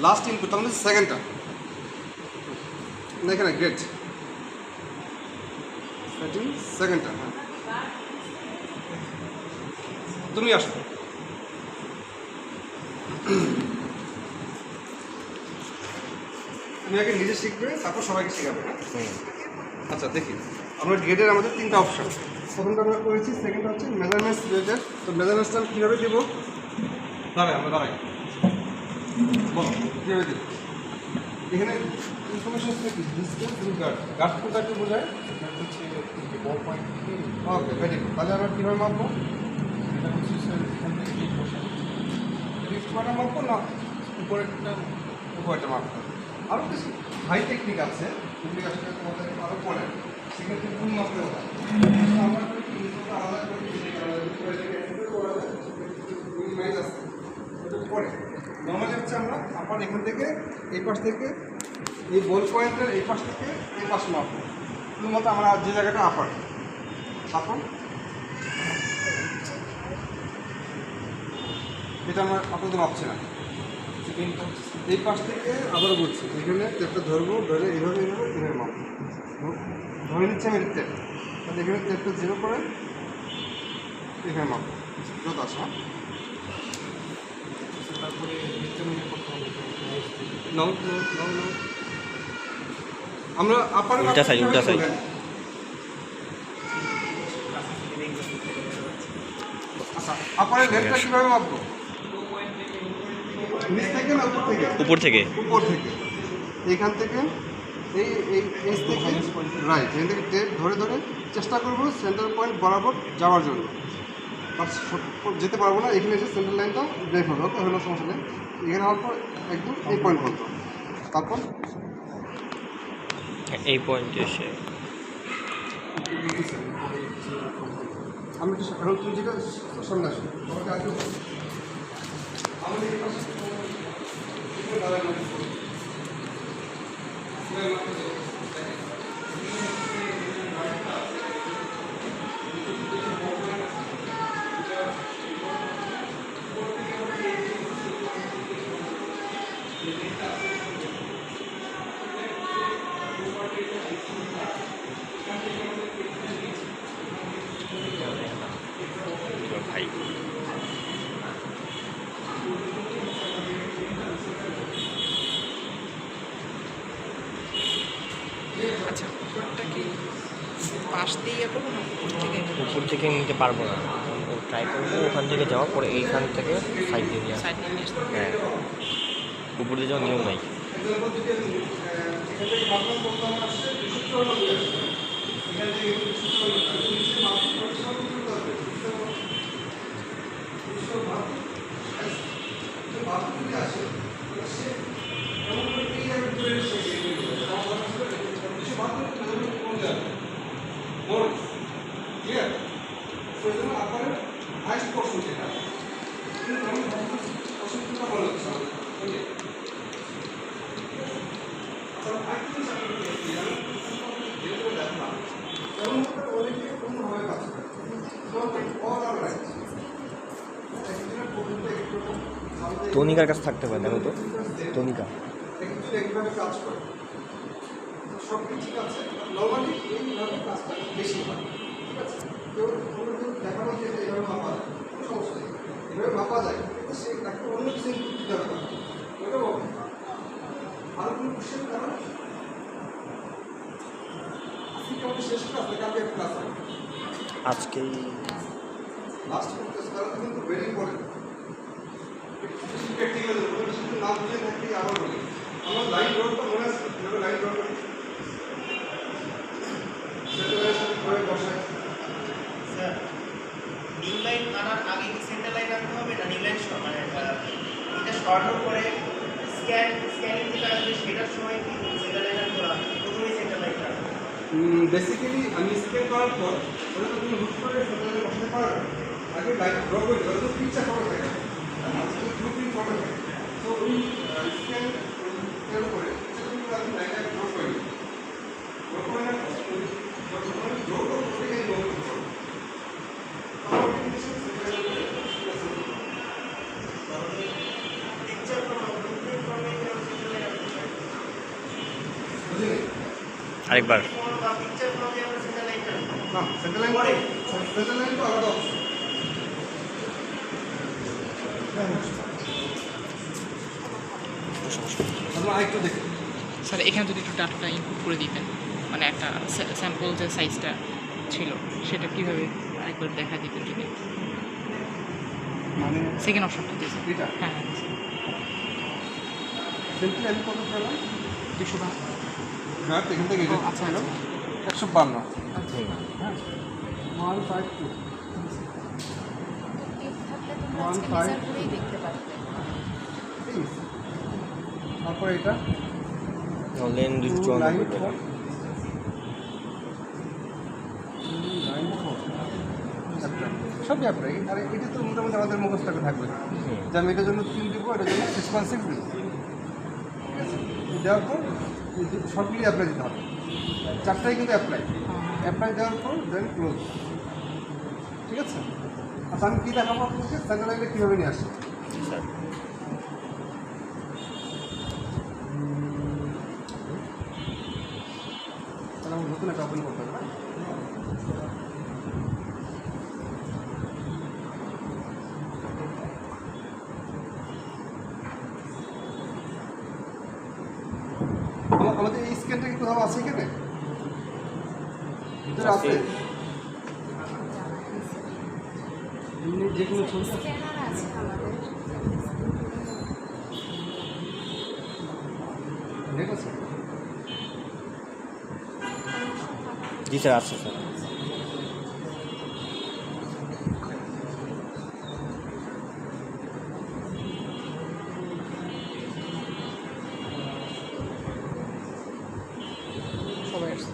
[SPEAKER 1] লাস্ট ইনপুট তার মানে সেকেন্ডটা এখানে গ্রেট সেকেন্ডটা। হ্যাঁ তুমি আসো। তুমি আগে নিজে শিখবে তারপর সবাইকে শেখাবে। আচ্ছা দেখি আমরা গ্রেডের আমাদের তিনটা অপশন। প্রথমটা আমরা করেছি, সেকেন্ড হচ্ছে মেজারমেন্টস রিলেটেড। তো মেজারমেন্টসটা কীভাবে দেবো? দাঁড়াই আমরা দাঁড়াই বলো কীভাবে দেবো। এখানে ইনফরমেশন হচ্ছে কি ডিসটেন্স গার্ড, গার্ড কোনটাকে বোঝায়? হচ্ছে বল পয়েন্ট। Okay very good. তাহলে আমরা কীভাবে মাপবো? এটা হচ্ছে স্যার এখান থেকে রিফ্ট মাপা মাপবো না উপরেরটা মাপবো? আরও কিছু হাই টেকনিক আছে, যেগুলি আসলে তোমাদের আরও পড়ে, সেক্ষেত্রে ভুল মাপতে হবে। আমরা আলাদা করে আছে পরে নর্মালি হচ্ছে আমরা আপার এখান থেকে এই পাশ থেকে এই বল পয়েন্টের এই পাশ থেকে এই পাশ মাপবো। শুধুমাত্র আমরা যে জায়গাটা আপার তারপর এটা আমরা আপাতত মাপছি না। এই পাশ থেকে আবারও বলছি এখানে টেপটা ধরবো, ধরে এইভাবে এইভাবে এখানে মাপবো। ধরে নিচ্ছি আমি টেপ, তাহলে এখানে টেপটা জিরো করে এখানে মাপবো যত আসা। তারপরে আমরা আপার
[SPEAKER 2] উল্টা সাইড
[SPEAKER 1] আচ্ছা আপারের লেন্থটা কীভাবে মাপবো? নিচ থেকে না উপর থেকে?
[SPEAKER 2] উপর থেকে।
[SPEAKER 1] উপর থেকে এইখান থেকে এই এজ থেকে রাইট, এখান থেকে টেপ ধরে ধরে চেষ্টা করবো সেন্টার পয়েন্ট বরাবর যাওয়ার জন্য। বাট যেতে পারবো না, এখানে এসে সেন্টার লাইনটা ব্রেক হবে। ওকে হলো সমস্যা নেই। এখানে হওয়ার পর একদম এই পয়েন্ট পর্যন্ত, তারপর
[SPEAKER 2] এই পয়েন্টে এসে
[SPEAKER 1] আমি একটু এখন তুমি যেটা সামনে আসো আমাকে আগে আমাদের এই পাশে
[SPEAKER 2] ভাই
[SPEAKER 3] আচ্ছা উপরটা কি পাশ দিয়ে ইয়ে করবো না উপর থেকে?
[SPEAKER 2] উপর থেকে নিতে পারবো না, ও ট্রাই করবো ওখান থেকে যাওয়া পরে এইখান থেকে সাইড দিয়ে নিয়ে আসবো।
[SPEAKER 3] সাইড নিয়ে আসতে
[SPEAKER 2] হ্যাঁ, উপর দিয়ে যাওয়ার নিয়ম নাই।
[SPEAKER 1] এক্সাম্পল যদি আমি এখান থেকে ভাবলাম বলতে আমার আসছে 294 আসছে, এখান থেকে 294 নিচে মাপতে করতে হবে 292 যদি আসে তাহলে সে এমন করে এই আমি ধরে এসে ক্লিয়ার। তো এই জন্য আপনার হাইস্ট পোর্শন যেটা কিন্তু আমি পোর্শনটা বলা হচ্ছে ওকে।
[SPEAKER 2] তনিকার কাছে থাকতে পারে, দেখো তো তনিকা।
[SPEAKER 1] একইভাবে কাজ করে সব ঠিক আছে, নর্মালি এইভাবে কাজটা বেশি হয়, ঠিক আছে। কেউ দেখানো যে এইভাবে মাপা যায়, কোনো সমস্যা নেই, এভাবে মাপা যায়, কিন্তু সে একটা অন্য কিছু দিতে হবে না, ওটা বলবো। আর কোনো কোশ্চেন কারণ আজকে আমাদের শেষ ক্লাস নাকি কালকে একটা ক্লাস হবে?
[SPEAKER 2] আজকেই
[SPEAKER 1] লাস্ট করতেছে, তারা তো কিন্তু ভেরি ইম্পর্টেন্ট। প্র্যাকটিক্যাল না বুঝে থাকলে আবার বলি, আমার লাইন ড্রপটা মনে আছে, কীভাবে লাইন ড্র করি, সেন্টারের সাথে করে বসায়।
[SPEAKER 4] স্যার নিউ লাইন আনার আগে কি সেন্টার লাইন আনতে হবে না নিউ লাইন মানে এটা সরানোর পরে স্ক্যানিং যেটা আসবে সেটার সময় কি সেন্টার লাইন আনতে হবে, প্রথমেই সেন্টার লাইন আনতে হবে?
[SPEAKER 1] বেসিক্যালি আমি স্ক্যান করার পর ওটা তো তুমি হুট করে সেন্টারে বসাতে পারো না, আগে লাইন ড্র করে দেবে, তো পিকচার করা থাকে, আজকে ব্লু প্রিন্ট করা থাকে। তো ওই স্ক্যান করে তুমি আমি লাইনটা ড্র করে দিই, ড্র করে না যখন আমি ড্র করবো ওটাকে আমি ড্র করবো, তারপর কিন্তু
[SPEAKER 4] পিকচার ব্লুপ্রিন্ট ফর্মে সেন্টার লাইন আনতে হবে।
[SPEAKER 1] বুঝলি
[SPEAKER 2] আরেকবার
[SPEAKER 4] বা পিকচার ফর্মে আমরা সেন্টার লাইন আনবো।
[SPEAKER 1] না, সেন্টার লাইন করে সেন্টার লাইন তো আলাদা অপশন। আমরা আরেকটু দেখি
[SPEAKER 3] স্যার এখানে যদি একটু ডাটাটা ইনপুট করে দিতেন, মানে একটা স্যাম্পল যে সাইজটা ছিল সেটা কীভাবে আরেকবার দেখা দিতেন যদি,
[SPEAKER 1] মানে
[SPEAKER 3] সেকেন্ড অপশনটা দিয়েছে।
[SPEAKER 1] এটা
[SPEAKER 3] হ্যাঁ হ্যাঁ
[SPEAKER 1] সিম্পলি আমি কত পেলাম
[SPEAKER 3] 200
[SPEAKER 1] ঘাট এখান থেকে এটা
[SPEAKER 3] আচ্ছা
[SPEAKER 1] পেলাম
[SPEAKER 3] আচ্ছা
[SPEAKER 1] 152,
[SPEAKER 3] আচ্ছা
[SPEAKER 1] হ্যাঁ 152
[SPEAKER 5] থাকলে তোমরা আজকে মেজার করেই দেখতে পারবে।
[SPEAKER 1] তারপরে এটা
[SPEAKER 2] লেন 294
[SPEAKER 1] 294 সব অ্যাপ্লাই, আর এটা তো মোটামুটি আমাদের মুখস্থ থাকবে যে আমি এটার জন্য 3 দিব, এটার জন্য 6.6 দিব, ঠিক আছে। দেওয়ার পর সবগুলি অ্যাপ্লাই দিতে হবে, চারটাই কিন্তু অ্যাপ্লাই দেওয়ার পর দেন ক্লোজ, ঠিক আছে। আচ্ছা আমি কী দেখাবো আপনাকে, সেন্টার লাইনটা কীভাবে নিয়ে আসি।
[SPEAKER 2] স্যার।
[SPEAKER 1] তাহলে আমার নতুন একটা ওপেন করতে হবে না? আমাদের এই স্ক্যানটা কি কোথাও আছে এখানে ভিতরে আছে? এমনি যে কোনো ছবি
[SPEAKER 5] স্ক্যানার আছে আমাদের।
[SPEAKER 1] নেট আছে?
[SPEAKER 2] জি স্যার, আছে স্যার।
[SPEAKER 3] সবাই আসছে।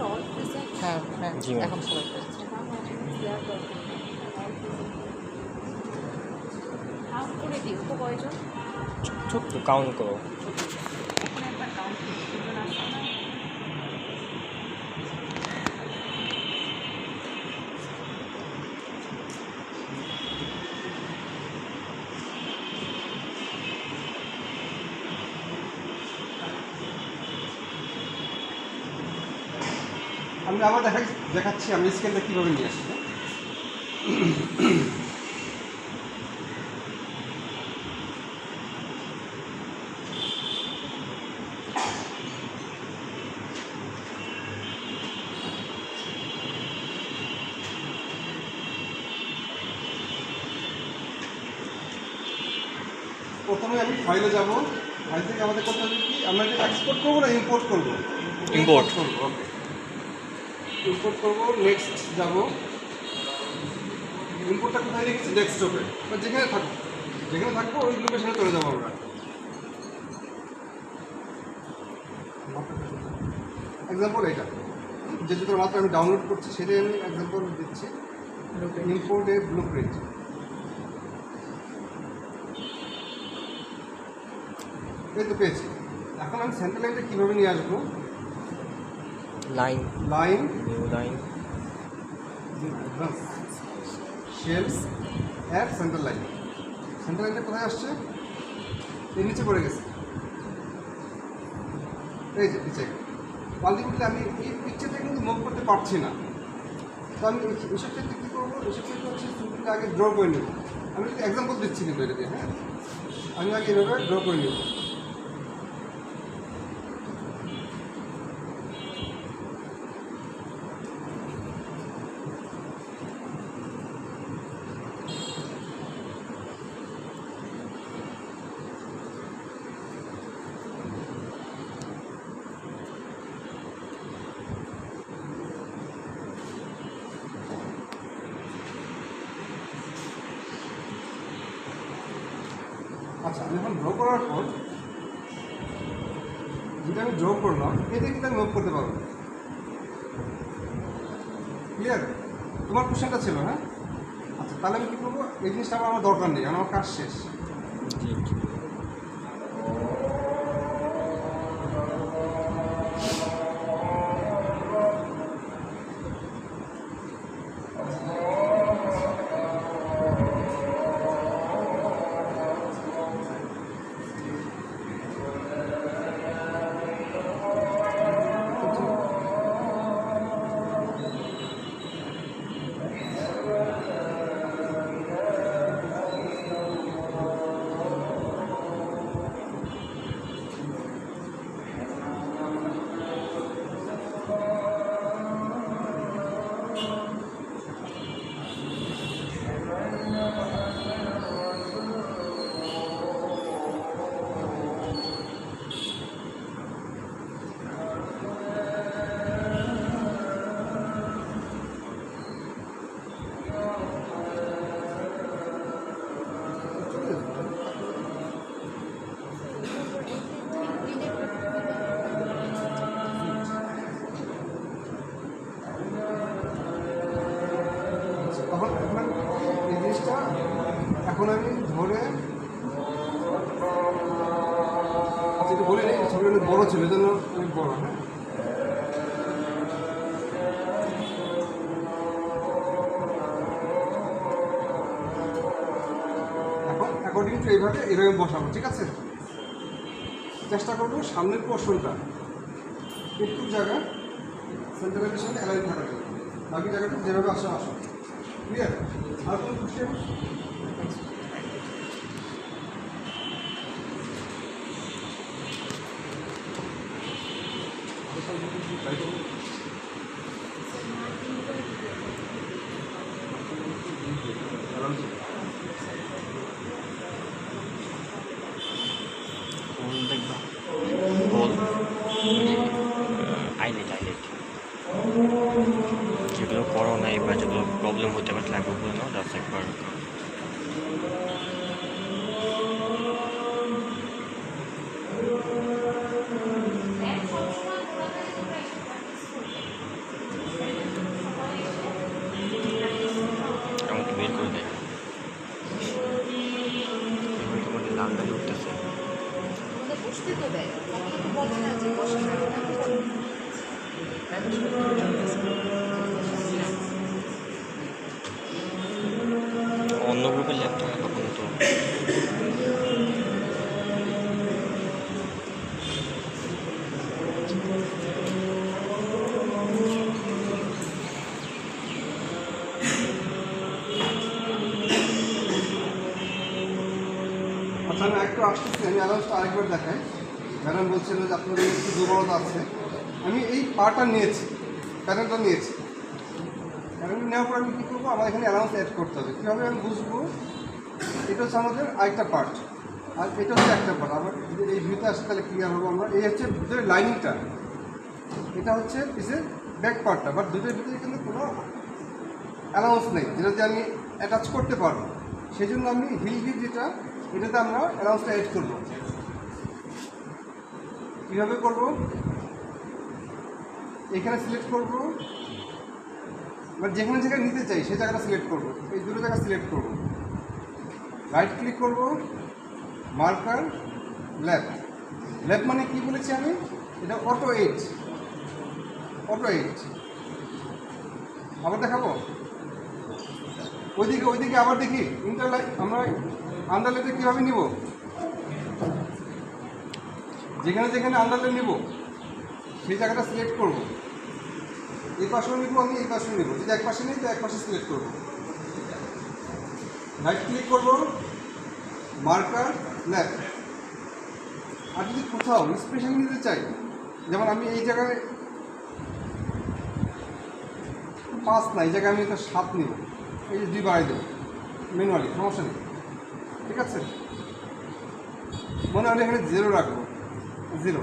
[SPEAKER 5] অল প্রেজেন্ট
[SPEAKER 3] হ্যাঁ হ্যাঁ
[SPEAKER 2] জি ম্যাম।
[SPEAKER 3] এখন সবাই আসছে।
[SPEAKER 5] দেওয়ার দরকার নেই। অল প্রেজেন্ট কাউন্ট করে দিও তো কয়জন,
[SPEAKER 2] ছোট্ট কাউন্ট করো।
[SPEAKER 5] এখন একবার কাউন্ট করি দুজন আসছে না।
[SPEAKER 1] আমি আবার দেখাচ্ছি আমি স্কেলটা কীভাবে নিয়ে আসি। প্রথমে আমি ফাইলে যাব, ফাইল থেকে আমাদের করতে হবে কি, আমরা এটা এক্সপোর্ট করবো না ইম্পোর্ট করবো?
[SPEAKER 2] Import
[SPEAKER 1] করবো, ওকে। ইম্পোর্ট করবো, নেক্সট যাব। ইম্পোর্টটা কোথায় রেখেছি? ডেস্কটপে বা যেখানে থাকবো ওই লোকেশনে চলে যাবো আমরা। এক্সাম্পল এটা যে দুটোর মাত্র আমি ডাউনলোড করছি সেটাই আমি এক্সাম্পল দিচ্ছি। ইম্পোর্টের ব্লু প্রিন্ট, এই তো পেয়েছি। এখন আমি সেন্টার লাইনটা কীভাবে নিয়ে আসবো?
[SPEAKER 2] Line, new line,
[SPEAKER 1] shells add centre line. Centre লাইনটা কোথায় আসছে? এর নিচে পড়ে গেছে, এই যে নিচে। আলটিমেটলি আমি এই পিকচারটা কিন্তু মুভ করতে পারছি না, তো আমি এসব ক্ষেত্রে কী করবো? এসব ক্ষেত্রে হচ্ছে ছবিটা আগে ড্র করে নেব। আমি যদি এক্সাম্পল দিচ্ছি কিন্তু এটা দিয়ে, হ্যাঁ, আমি আগে এভাবে ড্র করে নেব। আচ্ছা, আমি এখন ড্র করার পর যেটা আমি ড্র করলাম এটা কিন্তু আমি মুভ করতে পারবো। ক্লিয়ার? তোমার কোশ্চেনটা ছিল, হ্যাঁ? আচ্ছা, তাহলে আমি কী করবো? এই জিনিসটা আমার দরকার নেই, আমার কাজ শেষ। তখন এই জিনিসটা এখন আমি ধরে যেটা বলি নেই, ছবিটা অনেক বড়ো ছিল, এই জন্য অনেক বড়ো, হ্যাঁ। এখন অ্যাকর্ডিং টু এইভাবে বসাবো, ঠিক আছে? চেষ্টা করবো সামনের পোর্শনটা একটু জায়গা সেন্টারের সঙ্গে অ্যালাইন থাকা যাবে, বাকি জায়গাটা যেভাবে আসা ক্লিয়ার? আর কোনো কোশ্চেন?
[SPEAKER 2] হোল দেখবা, হোল আইলেট যেগুলো করো নাই বা যেগুলো প্রবলেম হতে পারে লাগবে বলে নাও, জাস্ট একবার আমাকে বের করে দেয়। এবার তোমাকে লাল লাল উঠতেছে,
[SPEAKER 5] আমাদের বসতে তো দেয়, কখনো তো বলে না যে বসে না।
[SPEAKER 2] অন্য গ্রুপের ল্যাপটপ তখন তো
[SPEAKER 1] আচ্ছা আমি একটু আসতেছি, আমি অ্যালাউন্সটা আরেকবার দেখাই। ম্যাডাম বলছিল যে আপনাদের একটু দুর্বলতা আছে। আমি এই পার্টটা নিয়েছি, প্যানেলটা নিয়েছি। প্যানেলটা নেওয়ার পর আমি কী করবো, আমার এখানে অ্যালাউন্স অ্যাড করতে হবে। কীভাবে আমি বুঝবো? এটা হচ্ছে আমাদের আরেকটা পার্ট, আর এটা হচ্ছে একটা পার্ট। আবার যদি এই ভিউতে আসে তাহলে ক্লিয়ার হবো আমরা। এই হচ্ছে ভিতরে লাইনিংটা, এটা হচ্ছে পিসের ব্যাক পার্টটা, বাট দুটোর ভিতরে কিন্তু কোনো অ্যালাউন্স নেই যেটা দিয়ে আমি অ্যাটাচ করতে পারবো। সেই জন্য আমি হিল গিট যেটা, এটাতে আমরা অ্যালাউন্সটা অ্যাড করবো। কীভাবে করবো? এখানে সিলেক্ট করবো, এবার যেখানে যেখানে নিতে চাই সেই জায়গাটা সিলেক্ট করবো। এই দুটো জায়গা সিলেক্ট করবো, রাইট ক্লিক করবো, মার্কার লেফট। লেফট মানে কি বলেছি আমি? এটা অটো এইড, অটো এইড। আবার দেখাবো ওইদিকে আবার দেখি ইন্টারলাইন। আমরা আন্ডারলাইনটা কীভাবে নিব? যেখানে যেখানে আন্ডারলাইন নিব সেই জায়গাটা সিলেক্ট করবো। এই পাশেও নিব, আমি এই পাশেও নিব। যদি এক পাশে নিই তো এক পাশে সিলেক্ট করবো, রাইট ক্লিক করবো, মার্কার লেফট। আর যদি কোথাও স্পেশাল নিতে চাই, যেমন আমি এই জায়গায় 5 না, এই জায়গায় আমি এটা 7 নিব, এই যে 2 বাড়াই দেবো ম্যানুয়ালি, সমস্যা নেই। ঠিক আছে, মনে হলে এখানে 0 রাখবো, 0।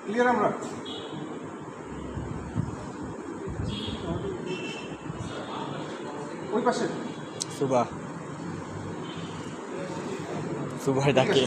[SPEAKER 1] ক্লিয়ার? আমরা ওই পাশে
[SPEAKER 2] সুবাই ডাকে।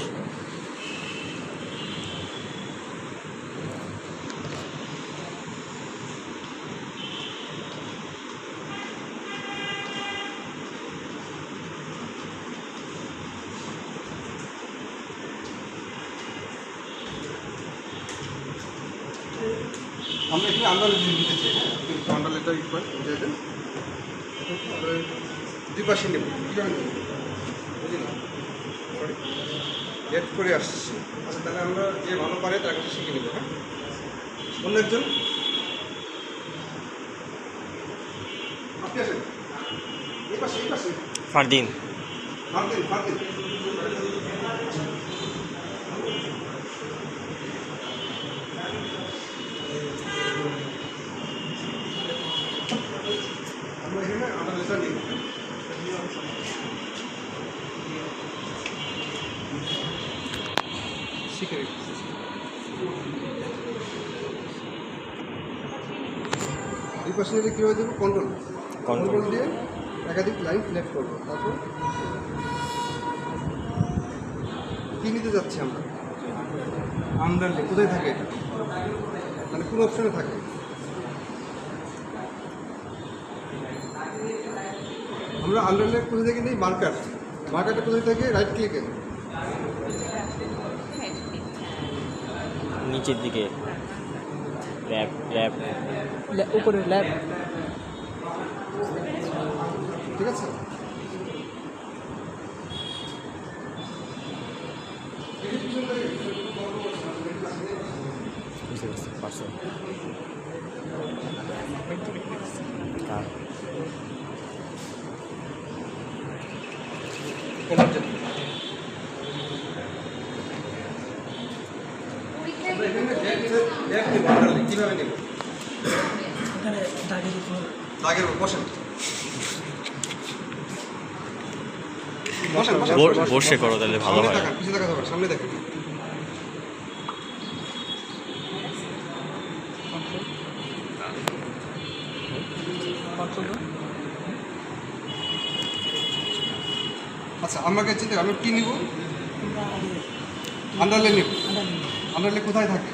[SPEAKER 1] আমরা এখানে আন্ডারলাইন দিতে চাই। হ্যাঁ, কিন্তু আন্ডারলাইনটা একবার বুঝাই দুই পাশে নেব। কীভাবে নেব বুঝি না, সরি লেট করে আসছি। আচ্ছা তাহলে আমরা যে ভালো পারে তার কাছে শিখে নেব। হ্যাঁ, অন্য একজন আপনি আসেন এই পাশে, এই পাশে
[SPEAKER 2] ফারদিন।
[SPEAKER 1] ফারদিন, ফারদিন আমরা এখানে আন্ডারলাইনটা নিব। শিখে রেখেছি। এই পাশে নিলে কীভাবে দেবো? কন্ট্রোল দিয়ে একাধিক লাইন সিলেক্ট করবো। তারপর কী নিতে যাচ্ছি আমরা? আন্ডারলাইন কোথায় থাকে? এটা মানে কোন অপশনে থাকে? আমরা আন্ডারলাইন কোথায় থেকে নিই? মার্কারটা কোথায় থাকে? রাইট ক্লিকে
[SPEAKER 2] নিচের দিকে ল্যাব উপরে ল্যাব।
[SPEAKER 1] ঠিক আছে।
[SPEAKER 2] বুঝতে পারছি।
[SPEAKER 1] কীভাবে নেব? দাগের উপর বসেন,
[SPEAKER 2] বসে করো তাহলে ভালো
[SPEAKER 1] সামনে
[SPEAKER 2] হয়।
[SPEAKER 1] তাকান, পিছিয়ে তাকাতে পারে, সামনে দেখেন। আচ্ছা আমাকে চিন্তা, আমি কী নিব? আন্ডারলাইন নিব। আন্ডারলাইন কোথায় থাকে?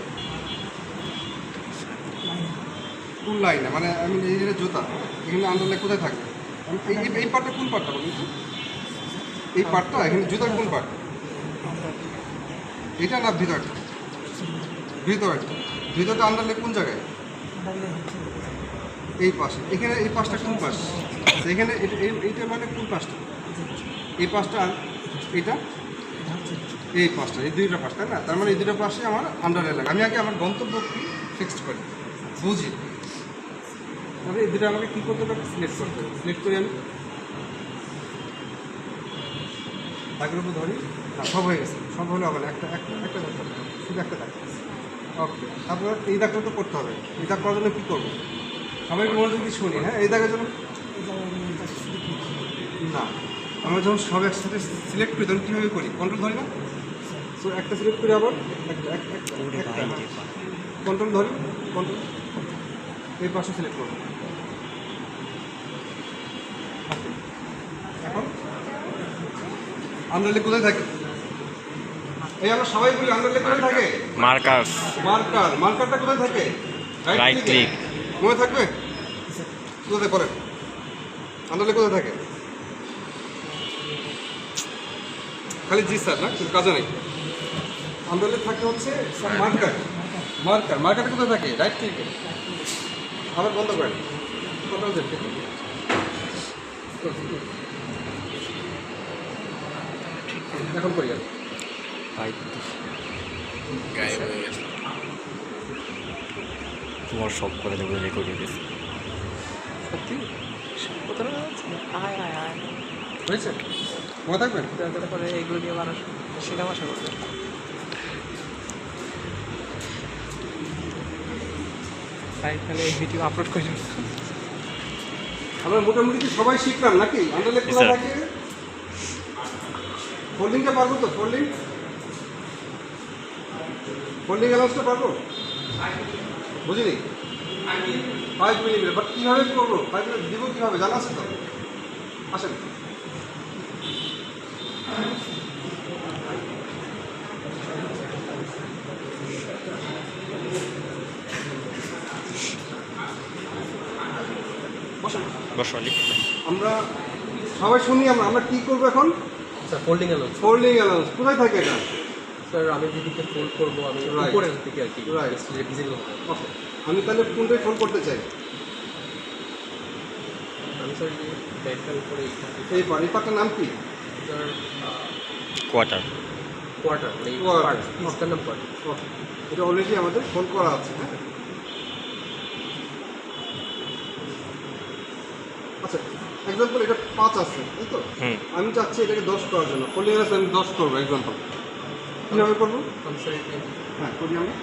[SPEAKER 1] কোন লাইনে? মানে আমি এই যে জুতা, এখানে আন্ডারলাইন কোথায় থাকে? এই পার্টটা কোন পার্টটা বলুন তো? এই পার্টটা এখানে জুতার কোন পার্ট? এটা না ভিতরটা? ভিতরটা আন্ডারলাইন কোন জায়গায়? এই পাশে। এখানে এই পাশটা কোন পাশ? এখানে এইটা মানে কোন পাশটা? এই পাশটা আর এইটা এই পাশটা, এই দুইটা পাশ, তাই না? তার মানে এই দুটো পাশে আমার আন্ডারলাইন লাগে। আমি আগে আমার গন্তব্য কি ফিক্সড করি, বুঝি। তাহলে এই দুটো আমাকে কী করতে হবে, সিলেক্ট করতে হবে। সিলেক্ট করি আমি, দাগের উপর ধরি, না সব হয়ে গেছে, সব হলে হবে না, একটা একটা একটা দাগ করতে হবে, শুধু একটা দাগ। ওকে, তারপর এই দাগটা তো করতে হবে। এই দাগ করার জন্য কী করবো, সবাই একটু মনোযোগ দিয়ে শুনি। হ্যাঁ, এই দাগের জন্য না, আমরা যখন সব একসাথে সিলেক্ট করি তখন কীভাবে করি, কন্ট্রোল ধরি না। সো একটা সিলেক্ট করি, আবার কন্ট্রোল ধরি, কন্ট্রোল এই পাশে সিলেক্ট করবো। ওকে, এখন আন্ডারলে কোথায় থাকে, এই আমরা সবাই বলি আন্ডারলে কোথায় থাকে,
[SPEAKER 2] মার্কার্স,
[SPEAKER 1] মার্কারটা কোথায় থাকে,
[SPEAKER 2] রাইট ক্লিক।
[SPEAKER 1] মনে থাকবে কোথায় করেন, আন্ডারলে কোথায় থাকে, খালি জি স্যার না, কিন্তু কাজে নেই। আন্ডারলে থাকে হচ্ছে মার্কারটা কোথায় থাকে, রাইট ক্লিক। আবার বন্ধ করেন, কন্ট্রোল জেড। এখন করি আর
[SPEAKER 2] তোমার সব করে দেবো, রেকর্ড হয়ে গেছে।
[SPEAKER 1] সত্যি
[SPEAKER 3] আয় আয় আয়
[SPEAKER 1] হয়েছে, মনে থাকবেন।
[SPEAKER 3] যাতে করে এইগুলো দিয়ে মানুষ সিনেমা শো করবে। তাই তাহলে এই ভিডিও আপলোড করে দেবো।
[SPEAKER 1] আমরা মোটামুটি কি সবাই শিখলাম নাকি, আন্ডারলে কোথায় থাকে, ফোল্ডিংটা পারবো তো, ফোল্ডিং অ্যালাউন্সটা পারবো, বুঝিনি 5 মিলিমিটার, বাট কীভাবে করবো, 5 মিলিমিটার দিব কীভাবে জানা আছে তো, আসেন। বসেন,
[SPEAKER 2] বসলি
[SPEAKER 1] আমরা সবাই শুনি, আমরা কী করবো এখন,
[SPEAKER 6] sir folding allowance
[SPEAKER 1] folding allowance কোথায় থাকে এটা,
[SPEAKER 6] স্যার আমি যেদিকে ফোল্ড করবো আমি
[SPEAKER 1] Right.
[SPEAKER 6] উপরের দিকে আর কি
[SPEAKER 1] Right.
[SPEAKER 6] ডিজাইন
[SPEAKER 1] ওকে, আমি তাহলে কোনটাই ফোল্ড করতে চাই,
[SPEAKER 6] আমি স্যার ব্যাগটার উপরে
[SPEAKER 1] এই পার্টটার নাম কি,
[SPEAKER 6] স্যার
[SPEAKER 2] কোয়ার্টার।
[SPEAKER 6] কোয়ার্টার মানে
[SPEAKER 1] Quarter.
[SPEAKER 6] পার্ট পিসটার নাম কোয়ার্টার।
[SPEAKER 1] ওকে, এটা অলরেডি আমাদের ফোল্ড করা আছে। হ্যাঁ, আচ্ছা, এক্সাম্পল এটা 5 আছে, তাই তো,
[SPEAKER 2] হুম,
[SPEAKER 1] আমি চাচ্ছি এটাকে 10 করার জন্য, ফোল্ডিং আছে আমি 10 করবো এক্সাম্পল, কীভাবে করবো,
[SPEAKER 6] আমি স্যার এটা
[SPEAKER 1] হ্যাঁ করি আমরা,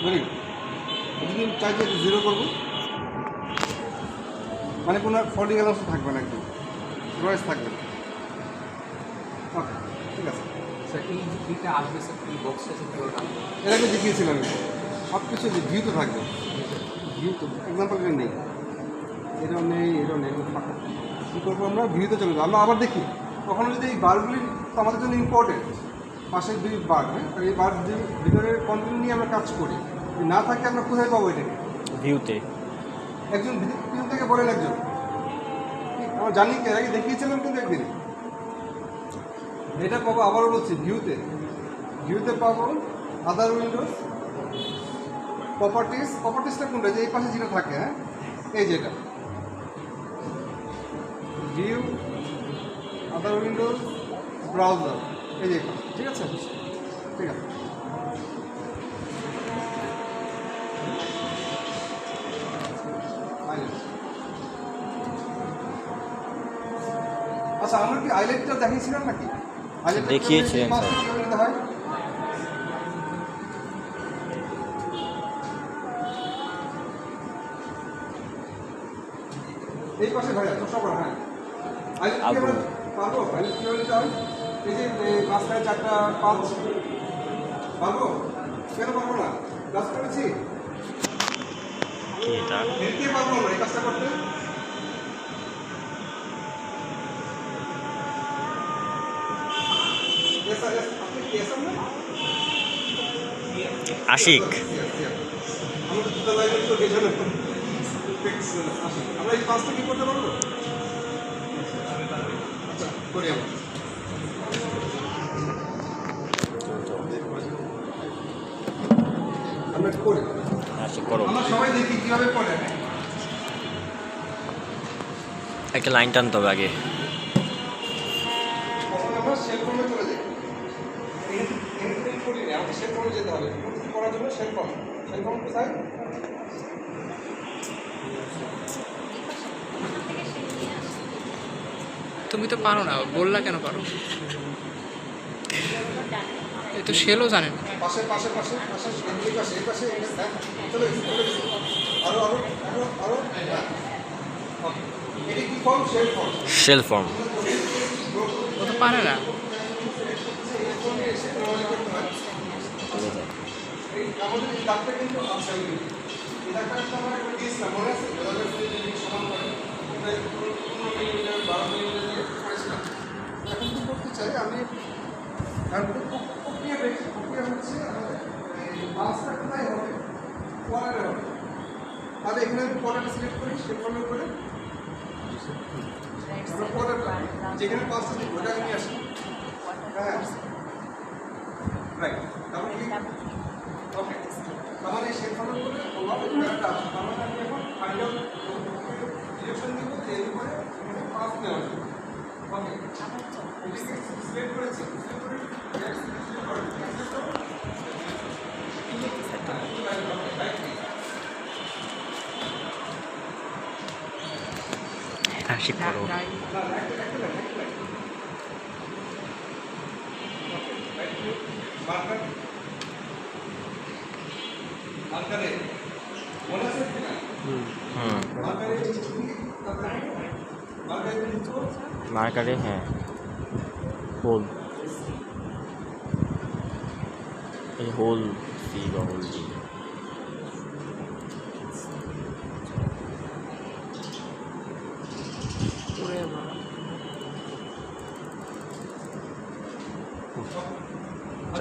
[SPEAKER 1] ভেরি গুড। যদি চাই যে 0 করবো, মানে কোনো ফোল্ডিং অ্যালাউন্স থাকবে না, একদম রয়েস থাকবে না। ওকে, ঠিক আছে,
[SPEAKER 6] স্যার এইটা আসবে স্যার এই বক্সটা স্যার পুরো নাম
[SPEAKER 1] এর আগে দেখিয়েছিলাম, সব কিছু ভিউ তো থাকবে, ভিউ তো এক্সাম্পল এটা নেই, এটাও নেই, ফাঁকা। কী করবো আমরা, ভিউতে চলে যাবো, আমরা আবার দেখি কখনো যদি এই বারগুলি তো আমাদের জন্য ইম্পর্টেন্ট, পাশের 2 বার, হ্যাঁ, আর এই বার ভিতরে কন্টিনিউ নিয়ে আমরা কাজ করি, যদি না থাকে আমরা কোথায় পাবো এটাকে,
[SPEAKER 2] ভিউতে।
[SPEAKER 1] একজন ভিউ থেকে বলেন, একজন আমরা জানি কি, এর আগে দেখিয়েছিলাম কিন্তু একদিন, এটা পাবো, আবারও বলছি ভিউতে পাবো আদার উইন্ডোজ, প্রপার্টিসটা কোনটা, যে এই পাশে যেটা থাকে, হ্যাঁ, এই যেটা ভিউ আদার উইন্ডোজ ব্রাউজার, এই যে ঠিক আছে, ঠিক আছে। আচ্ছা, আমরা কি আইলেটটা দেখিয়েছিলাম নাকি, আইলেটটা
[SPEAKER 2] দেখিয়েছিলেন,
[SPEAKER 1] কিভাবে নিতে হয়, এই পাশে ভাইয়া চশমা পরা, হ্যাঁ, আইলেট কি আমরা পারবো, আইলেট কীভাবে নিতে হয়, এই যে মাঝখানে 4টা 5 পারবো, কেন পারবো না, কাজ করেছি,
[SPEAKER 2] কি এটা?
[SPEAKER 1] দেখতে পারবো আমরা এই কাজটা করতে, আপনি কি এসব না
[SPEAKER 2] আশিক,
[SPEAKER 1] আমাদের দুটো লাইনের তো গেছে, আমরা এই 5টা কি করতে পারবো, আচ্ছা করি আমরা করি,
[SPEAKER 2] আশিক করো।
[SPEAKER 1] আমরা সবাই দেখি কীভাবে করে,
[SPEAKER 2] একটা লাইন টানতে হবে আগে।
[SPEAKER 1] তখন আমরা সেল ফর্মে চলে যাই, এখান থেকে করি না, আমাদের সেল ফর্মে যেতে হবে, করার জন্য শেল ফর্ম কোথায়?
[SPEAKER 3] তুমি তো পারো না, বললা কেন পারো? এ তো শেলও জানে না।
[SPEAKER 1] পাশে পাশে পাশে পাশে এই পাশে এই পাশে হ্যাঁ চলে গেছে চলে গেছে আরো আরো আরো আরো হ্যাঁ ওকে এটি কি form? Shell form.
[SPEAKER 2] Shell form.
[SPEAKER 3] ও তো পারে না।
[SPEAKER 1] এই আমাদের এই দাগটা কিন্তু আছে এই দাগটা আমরা একবার দিয়েছিলাম মনে আছে? সমান করে 15 মিলিমিটার 12 মিলিমিটার দিয়ে করেছিলাম। এখন কি করতে চাই আমি, কারণ প্রক্রিয়া দেখি প্রক্রিয়া হচ্ছে আমাদের এই মাছটা কোথায় হবে? কোয়ার্টারে হবে। তাহলে এখানে আমি কোয়ার্টারটা সিলেক্ট করি শেপ ফর্মের উপরে আমরা কোয়ার্টারটা যেখানে পাঁচটা দিই ওটা নিয়ে আসি। হ্যাঁ রাইট তারপর কি ওকে আমার এই শেপ ফর্মের উপরে আমার একটা আমার আমি এখন ফাইন্ড আউট ডিরেকশন দিব যে এর উপরে এখানে পাঁচ নেওয়া যাবে। ওকে সিলেক্ট করেছি সিলেক্ট করে
[SPEAKER 2] হাসি করো। মার্কারে হ্যাঁ হোল, এই হোল সি বা হোল ডি।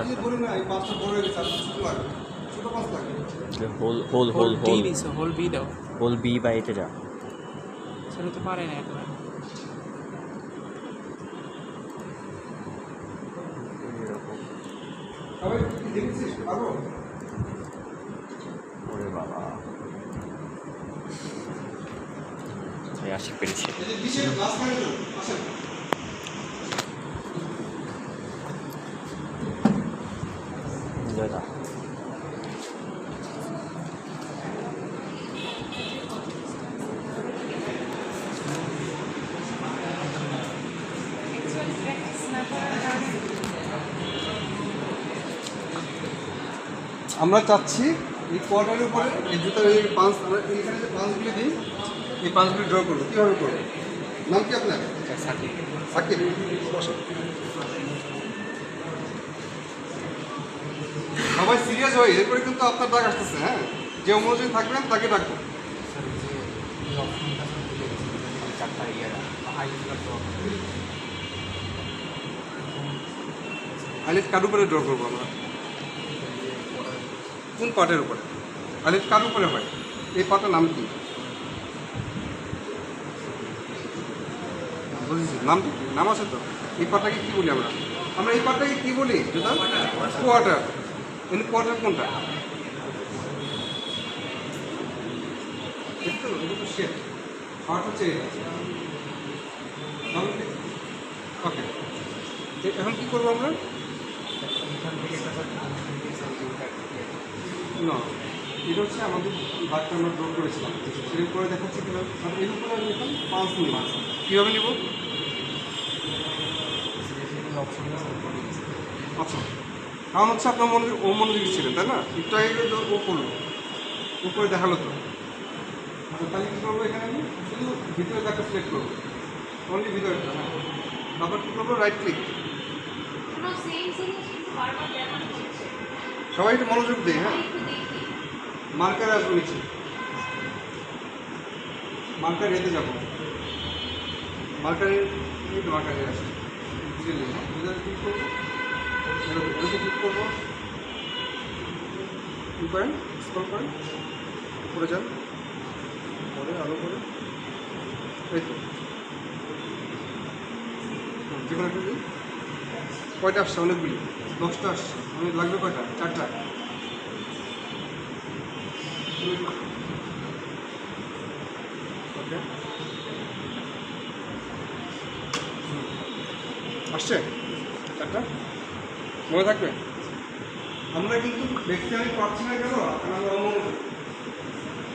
[SPEAKER 1] আমি বলি না এই পাঁচটা বড় হয়ে গেছে আর ছোট লাগে ছোট পাঁচ লাগে
[SPEAKER 2] হোল হোল হোল হোল
[SPEAKER 3] হোল বি দাও।
[SPEAKER 2] হোল বি বা এতে যা।
[SPEAKER 3] সেটা তো পারে না এখন।
[SPEAKER 1] সবাই কি দেখেছিস পারবো?
[SPEAKER 2] ওরে বাবা এই আশিক পেরেছি।
[SPEAKER 1] এই যে বিশের মাঝখানে তো আসেন
[SPEAKER 2] দাদা
[SPEAKER 1] আমরা চাচ্ছি এই কোয়ার্টারের উপরে এই জুতার এই পাঁচ আমরা এইখানে যে পাঁচগুলি দিই এই পাঁচগুলি ড্র করবো কীভাবে করবো? নাম কি আপনার? সাকিব। সাকিব বসেন। সবাই সিরিয়াস হয় এরপরে কিন্তু আপনার ডাক আসতেছে। হ্যাঁ যে অনুযায়ী থাকবেন তাকে ডাকবো। আলিফ কার উপরে ড্র করবো আমরা? কোন পার্টের উপরে? আলিফ কার উপরে হয়? এই পার্টের নাম কি? বুঝেছি নাম নাম আছে তো। এই পার্টটাকে কী বলি আমরা? আমরা এই পার্টটাকে কী বলি? যেটা কোয়ার্টার। কিন্তু কোয়ার্টার কোনটা? এটা তো শেপ। পার্ট হচ্ছে ওকে। এখন কী করবো আমরা? না এটা হচ্ছে আমাদের দাগটা আমরা ড্র করেছিলাম সেরকম করে দেখাচ্ছি কীভাবে। এর উপরে আমি এখন 5 নিই কীভাবে নিব? আচ্ছা কারণ হচ্ছে আপনার মনোযোগী ছিলেন তাই না? একটু আগে ও করলো ও করে দেখালো তো। আচ্ছা তাহলে কী করবো এখানে আমি শুধু ভিতরে দাগটা সিলেক্ট করবো অনলি ভিতরেটা। হ্যাঁ তারপর কী করবো? Right click. সবাই একটু মনোযোগ দিই। হ্যাঁ মার্কারে আসবো নিচে, মার্কার এতে যাবো, মার্কারে মার্কারে আসবো ক্লিক করবো, ক্লিক করবো কী করেন স্ক্রল করেন উপরে যান পরে আলো করে এই তো যেখানে একটা দিই। কয়টা আসছে? অনেকগুলি 10টা আসছে। অনেক লাগবে কয়টা? 4টা। ওকে আসছে 4টা মনে থাকবে। আমরা কিন্তু দেখতে আমি পাচ্ছি না কেন আমরা অমনোযোগ,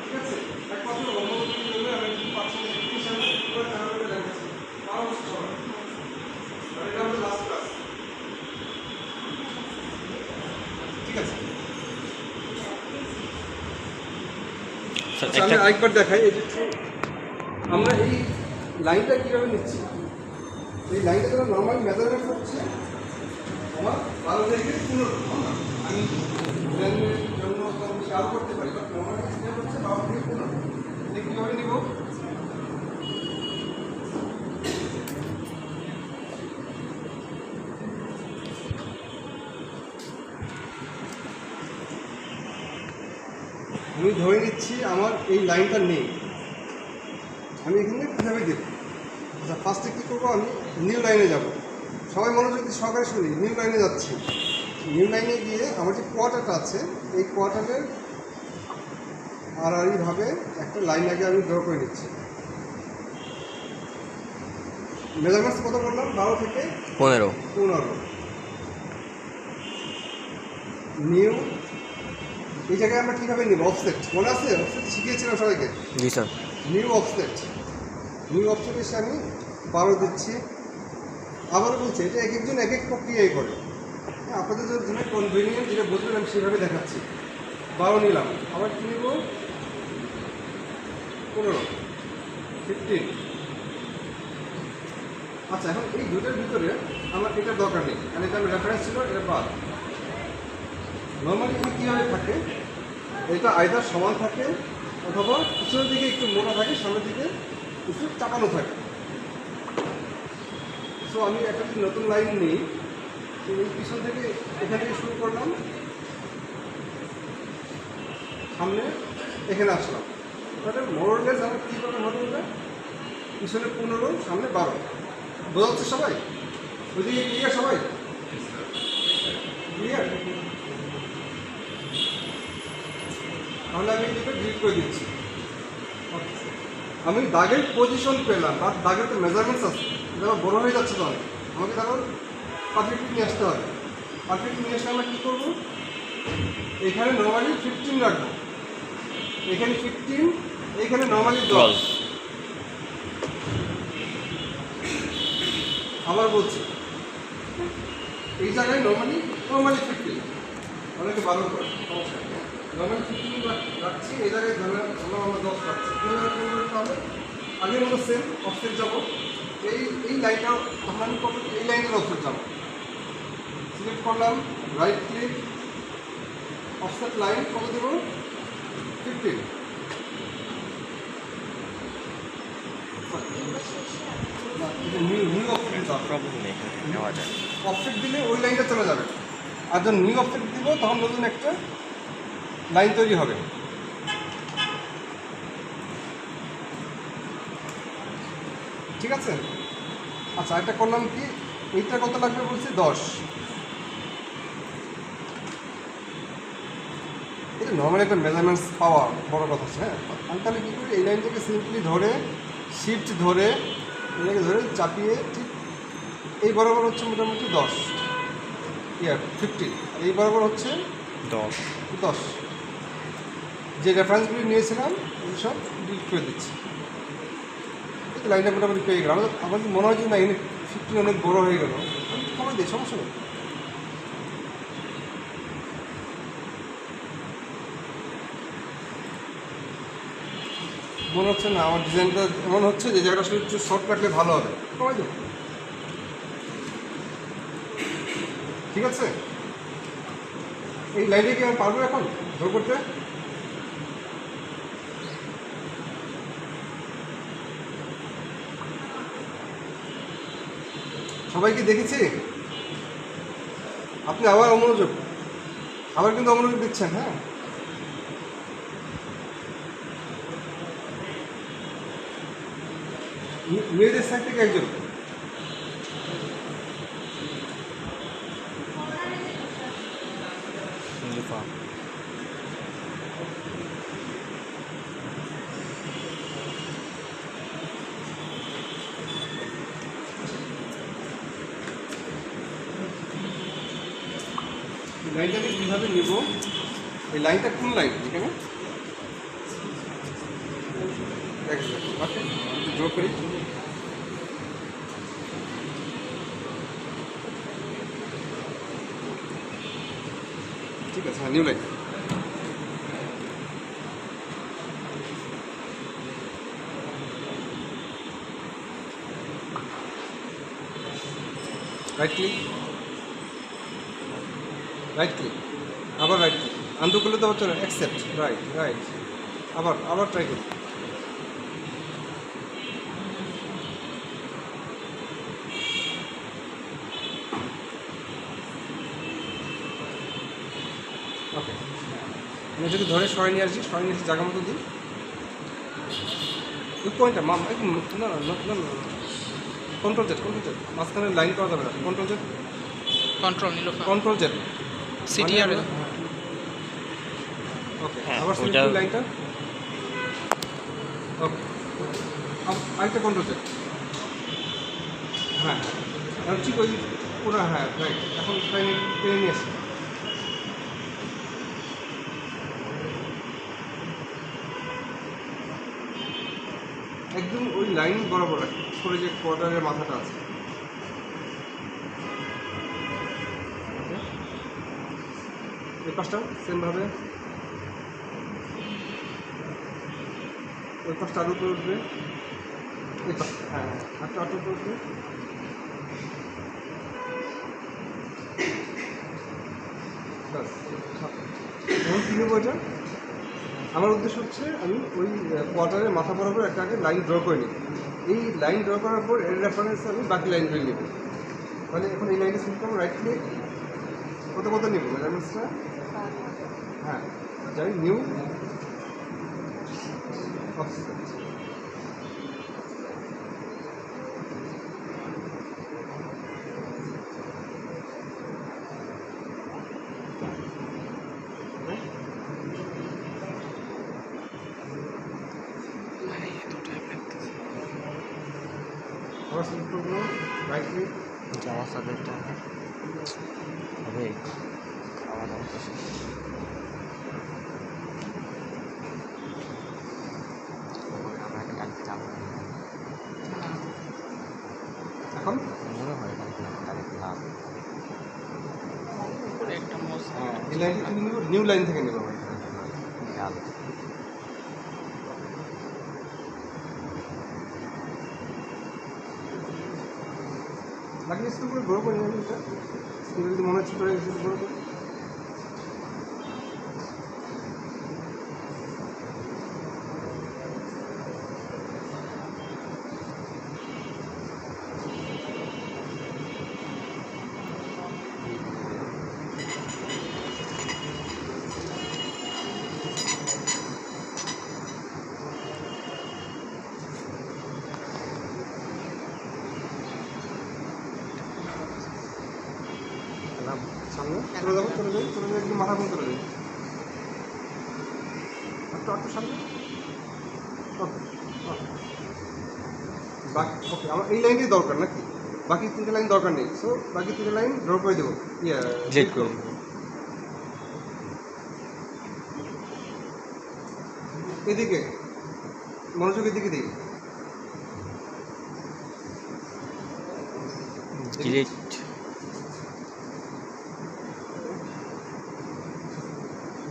[SPEAKER 1] ঠিক আছে, একমাত্র অমনোযোগের জন্য আমি কিন্তু পাচ্ছি না হিসাবে পুরো তাহলে দেখাচ্ছি তাও সবাই আর এটা হচ্ছে লাস্ট ক্লাস, ঠিক আছে। আচ্ছা, আমি আরেকবার দেখাই। এই যে আমরা এই লাইনটা কীভাবে নিচ্ছি, এই লাইনটা যেন নর্মাল মেজারমেন্ট হচ্ছে আমার 12 থেকে 15, আমি ব্র্যান্ডের জন্য আরও করতে পারি, বাট নর্মাল হচ্ছে 12 থেকে 15। এটা কীভাবে নিব, আমি ধরে নিচ্ছি আমার এই লাইনটা নেই, আমি এখানে কীভাবে দেব। আচ্ছা, ফার্স্টে কী করবো, আমি নিউ লাইনে যাব। সবাই মনোযোগ দিয়ে সহকারে শুনি, নিউ লাইনে যাচ্ছি। নিউ লাইনে গিয়ে আমার যে কোয়ার্টারটা আছে, এই কোয়ার্টারের আড়াআড়িভাবে একটা লাইন আগে আমি ড্র করে নিচ্ছি। মেজারমেন্টস কত বললাম, 12 থেকে 15। নিউ, এই জায়গায় আমরা কীভাবে নিব, অফসেট মনে আছে, অফসেট শিখিয়েছিলাম সবাইকে।
[SPEAKER 2] জি sir.
[SPEAKER 1] New offset, new offset এসে আমি 12 দিচ্ছি। আবারও বলছি, এটা এক একজন এক এক প্রক্রিয়ায় করে, হ্যাঁ, আপনাদের যেটা কনভিনিয়েন্ট, যেটা বুঝবেন আমি সেভাবে দেখাচ্ছি। 12 নিলাম, আবার কী নিব, 15, 15। আচ্ছা, এখন এই দুটোর ভিতরে আমার এটার দরকার নেই, কারণ এটা আমি রেফারেন্স ছিল, এটা বাদ। নর্মালি এটা কীভাবে থাকে, এটা আইদার সমান থাকে অথবা পিছনের দিকে একটু মোটা থাকে, সামনের দিকে একটু চাপানো থাকে। সো আমি একটা নতুন লাইন নিই, এই পিছন থেকে এখান থেকে শুরু করলাম, সামনে এখানে আসলাম। তাহলে মোরলেস আমার কীভাবে হবে, ওটা পিছনে 15, সামনে 12। বোঝা যাচ্ছে সবাই? ওইদিকে ক্লিয়ার সবাই? ক্লিয়ার? তাহলে আমি এটাকে ডিলিট করে দিচ্ছি। আমি দাগের পজিশন পেলাম, আর দাগের তো মেজারমেন্টস আছে, এটা আমার বড়ো হয়ে যাচ্ছে তো অনেক, আমাকে তারপর পারফেক্টলি নিয়ে আসতে হবে। পারফেক্টলি নিয়ে আসলে আমরা কী করবো, এখানে নর্মালি 15 রাখবো, এখানে 15, এইখানে নর্মালি 10। আবার বলছি, এই জায়গায় নর্মালি 15, অনেকে 12 করে, সমস্যা নেই। নর্মালি 15 রাখছি, এই জায়গায় ধরলাম আমরা 10 রাখছি। তাহলে আগের মতো সেম অফসেট যাবো, এই লাইনটা তখন আমি কত, এই লাইনের অফসেট যাবো, সিলেক্ট করলাম, রাইট ক্লিক, অফসেট লাইন কত দেবো, 15। নিউ অফসেট
[SPEAKER 2] প্রবলেম নেই, নেওয়া যায়।
[SPEAKER 1] অফসেট দিলে ওই লাইনটা চলে যাবে, আর যখন নিউ অফসেট দিব তখন নতুন একটা লাইন তৈরি হবে। ঠিক আছে। আচ্ছা, এটা করলাম কি, এইটা কত লাগবে বলছি, 10। এটা নর্মালি একটা মেজারমেন্টস পাওয়া বড় কথা, হ্যাঁ। আমি তাহলে কী করি, এই লাইনটাকে সিম্পলি ধরে, শিফট ধরে, এটাকে ধরে চাপিয়ে ঠিক এই বরাবর হচ্ছে মোটামুটি 10, 15, এই বরাবর হচ্ছে 10। যে রেফারেন্সগুলি নিয়েছিলাম এই সব ডিলিট করে দিচ্ছি। লাইনটা মোটামুটি পেয়ে গেলাম। আমার মনে হয় যে না, এখানে 15 অনেক বড়ো হয়ে গেল, আমি কমাই দিই, সমস্যা নেই। মনে হচ্ছে না আমার ডিজাইনটা এমন হচ্ছে যে জায়গাটা আসলে একটু শর্ট রাখলে ভালো হবে, কমাই দেবো। ঠিক আছে, এই লাইনটা কি আমি পারবো এখন ড্র করতে? সবাইকে দেখেছি? আপনি আবার অমনোযোগ, আবার কিন্তু অমনোযোগ দিচ্ছেন, হ্যাঁ। মেয়েদের সাইড থেকে একজন, লাইনটা আমি কীভাবে নেব, এই লাইনটা কোন লাইন এখানে ওকে ড্র করি। ঠিক আছে, হ্যাঁ new line. Right click, right click, আবার রাইট ক্লিক, আনডু করলে তো হচ্ছে না, অ্যাকসেপ্ট, রাইট রাইট, আবার ট্রাই করি। ওকে, আমি যদি ধরে সরাই নিয়ে আসি, জায়গা মতো দিই, ওই পয়েন্টটা না কন্ট্রোল জেড, মাঝখানে লাইন করা যাবে না, কন্ট্রোল জেড,
[SPEAKER 3] সিটিআর
[SPEAKER 1] ওকে,
[SPEAKER 2] হ্যাঁ,
[SPEAKER 1] আবার সিলেক্ট
[SPEAKER 2] ওটা-
[SPEAKER 1] করি লাইনটা, ওকে, আরেকটা কন্ট্রোল জেড, হ্যাঁ এখন ঠিক ওই পুরো, হ্যাঁ রাইট, এখন টেনে নিয়ে আসি। একদম ওই লাইন বরাবর করে যে কোয়ার্টারের মাথাটা আছে, এই পাশটা সেমভাবে, ওই পাশটা আরও উপরে উঠবে, এই পাশটা হ্যাঁ আরও উপরে উঠবে, বাস। এখন কী নেবো এটা, আমার উদ্দেশ্য হচ্ছে আমি ওই কোয়ার্টারের মাথা বরাবর একটা আগে লাইন ড্র করে নিই, এই লাইন ড্র করার পর এর রেফারেন্সে আমি বাকি লাইনগুলি নেব। তাহলে এখন এই লাইনটা সিলেক্ট করবো, রাইট ক্লিক, কত নেব মেজারমেন্টসটা, হ্যাঁ যাই নিউ অফসেট, আবার সিলেক্ট করবো, রাইট ক্লিক,
[SPEAKER 2] যাওয়ার সাবজেক্টটা হবে খাওয়া দাওয়া তো শেষ। আমরা একটা কালকে যাবো,
[SPEAKER 1] এখন
[SPEAKER 2] মনে হয় কালকে লাভ।
[SPEAKER 3] একটা মোজ
[SPEAKER 1] হ্যাঁ এই লাইনটা থেকে নেব, নিউ লাইন থেকে নেব আমি,
[SPEAKER 2] ডাল
[SPEAKER 1] বাকি স্কুল করে বড় করে নেবেন, এটা স্কুলে যদি মনে হচ্ছে করে বড় করে, সামনে চলে যাই একদম মাথা ফোন চলে যাই, একটু সামনে, ওকে বাকি ওকে, আমার এই লাইনটাই দরকার নাকি, বাকি 3টে লাইন দরকার নেই, সো বাকি 3টে লাইন ড্র করে দেবো,
[SPEAKER 2] ডিলিট করে
[SPEAKER 1] এদিকে মনোযোগ, এদিকে দিই,
[SPEAKER 2] ডিলিট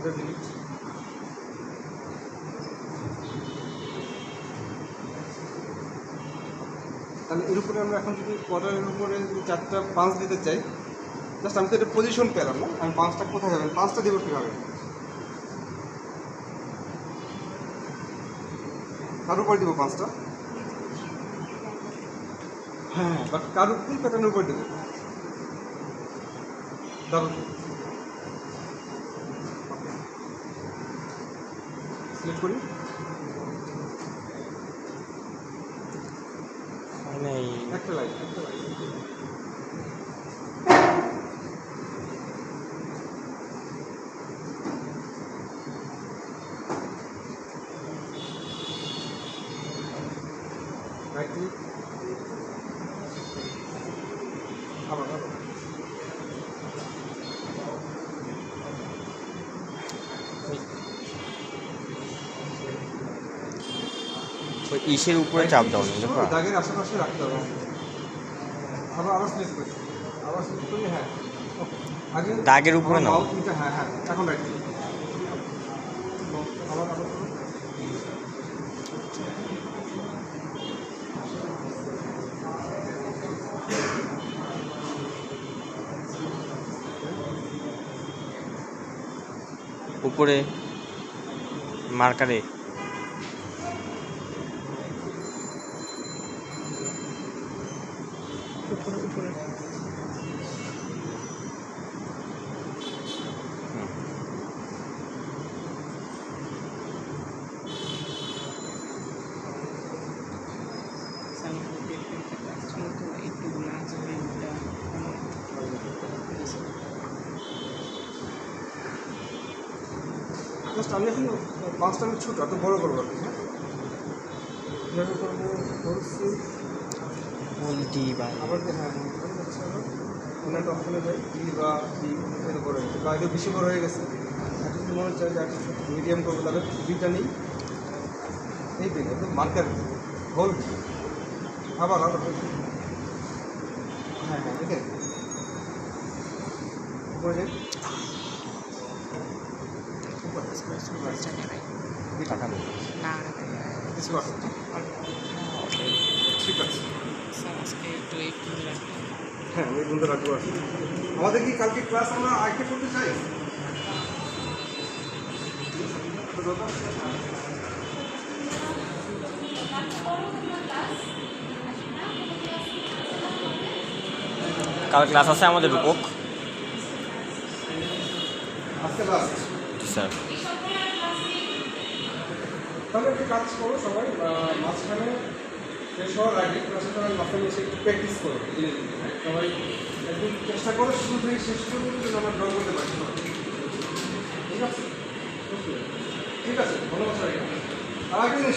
[SPEAKER 1] delete, তাহলে এর উপরে আমরা এখন যদি কোয়ার্টারের উপরে যদি 4টা 5 দিতে চাই, জাস্ট আমি তো এটা পজিশন পেলাম না, আমি 5টা কোথায় যাবেন, 5টা দেবো কীভাবে, কার উপর দেবো 5টা, হ্যাঁ বাট কার উপর, প্যাটার্নের উপর দেবো, ডাবল সিলেক্ট করি,
[SPEAKER 2] নেই
[SPEAKER 1] একটা লাইন রাইট ক্লিক, আবার
[SPEAKER 2] ওই ইসের উপরে চাপ দাও না দেখো।
[SPEAKER 1] দাগের আশেপাশে রাখতে হবে। আবার স্লিপ করি, আবার স্লিপ করি, হ্যাঁ ওকে। আগে
[SPEAKER 2] দাগের উপরে নাও।
[SPEAKER 1] মাউথ নিচে, হ্যাঁ হ্যাঁ এখন রাখি। আবার আবার করো।
[SPEAKER 2] উপরে মার্কারে
[SPEAKER 1] জাস্ট আমি এখন মাছটা আমি ছোটো, এত বড় করবো আপনি, হ্যাঁ কীভাবে করবো করছি।
[SPEAKER 2] ডি বা
[SPEAKER 1] আবার হ্যাঁ অনেক অপশনে যাই, ডি বা ডি এর উপরে বা এটা বেশি বড় হয়ে গেছে। একটা যদি মনে চাই যে একটা মিডিয়াম করবো, তাহলে বিটা নেই, এই দিন একদম মার্কার হোল। আবার আবার হ্যাঁ হ্যাঁ এটাই উপরে যাই,
[SPEAKER 2] টাকা
[SPEAKER 1] কিছু আছে, ঠিক আছে হ্যাঁ আমি বন্ধু রাখবো। আসলে আমাদের কি কালকে ক্লাস আমরা আগে করতে চাই?
[SPEAKER 2] কাল ক্লাস আছে আমাদের রূপক।
[SPEAKER 1] আজকে লাস্ট,
[SPEAKER 2] স্যার
[SPEAKER 1] তাহলে একটা কাজ করো সবাই, মাঝখানে শেষ হওয়ার আগে ক্লাসের সবাই মাঝখানে এসে একটু প্র্যাকটিস করো সবাই, একদম চেষ্টা করো শুরু থেকে শেষ পর্যন্ত যেন আমরা ড্র করতে পারি। ঠিক আছে, ঠিক আছে, ধন্যবাদ সবাই। আর একটা জিনিস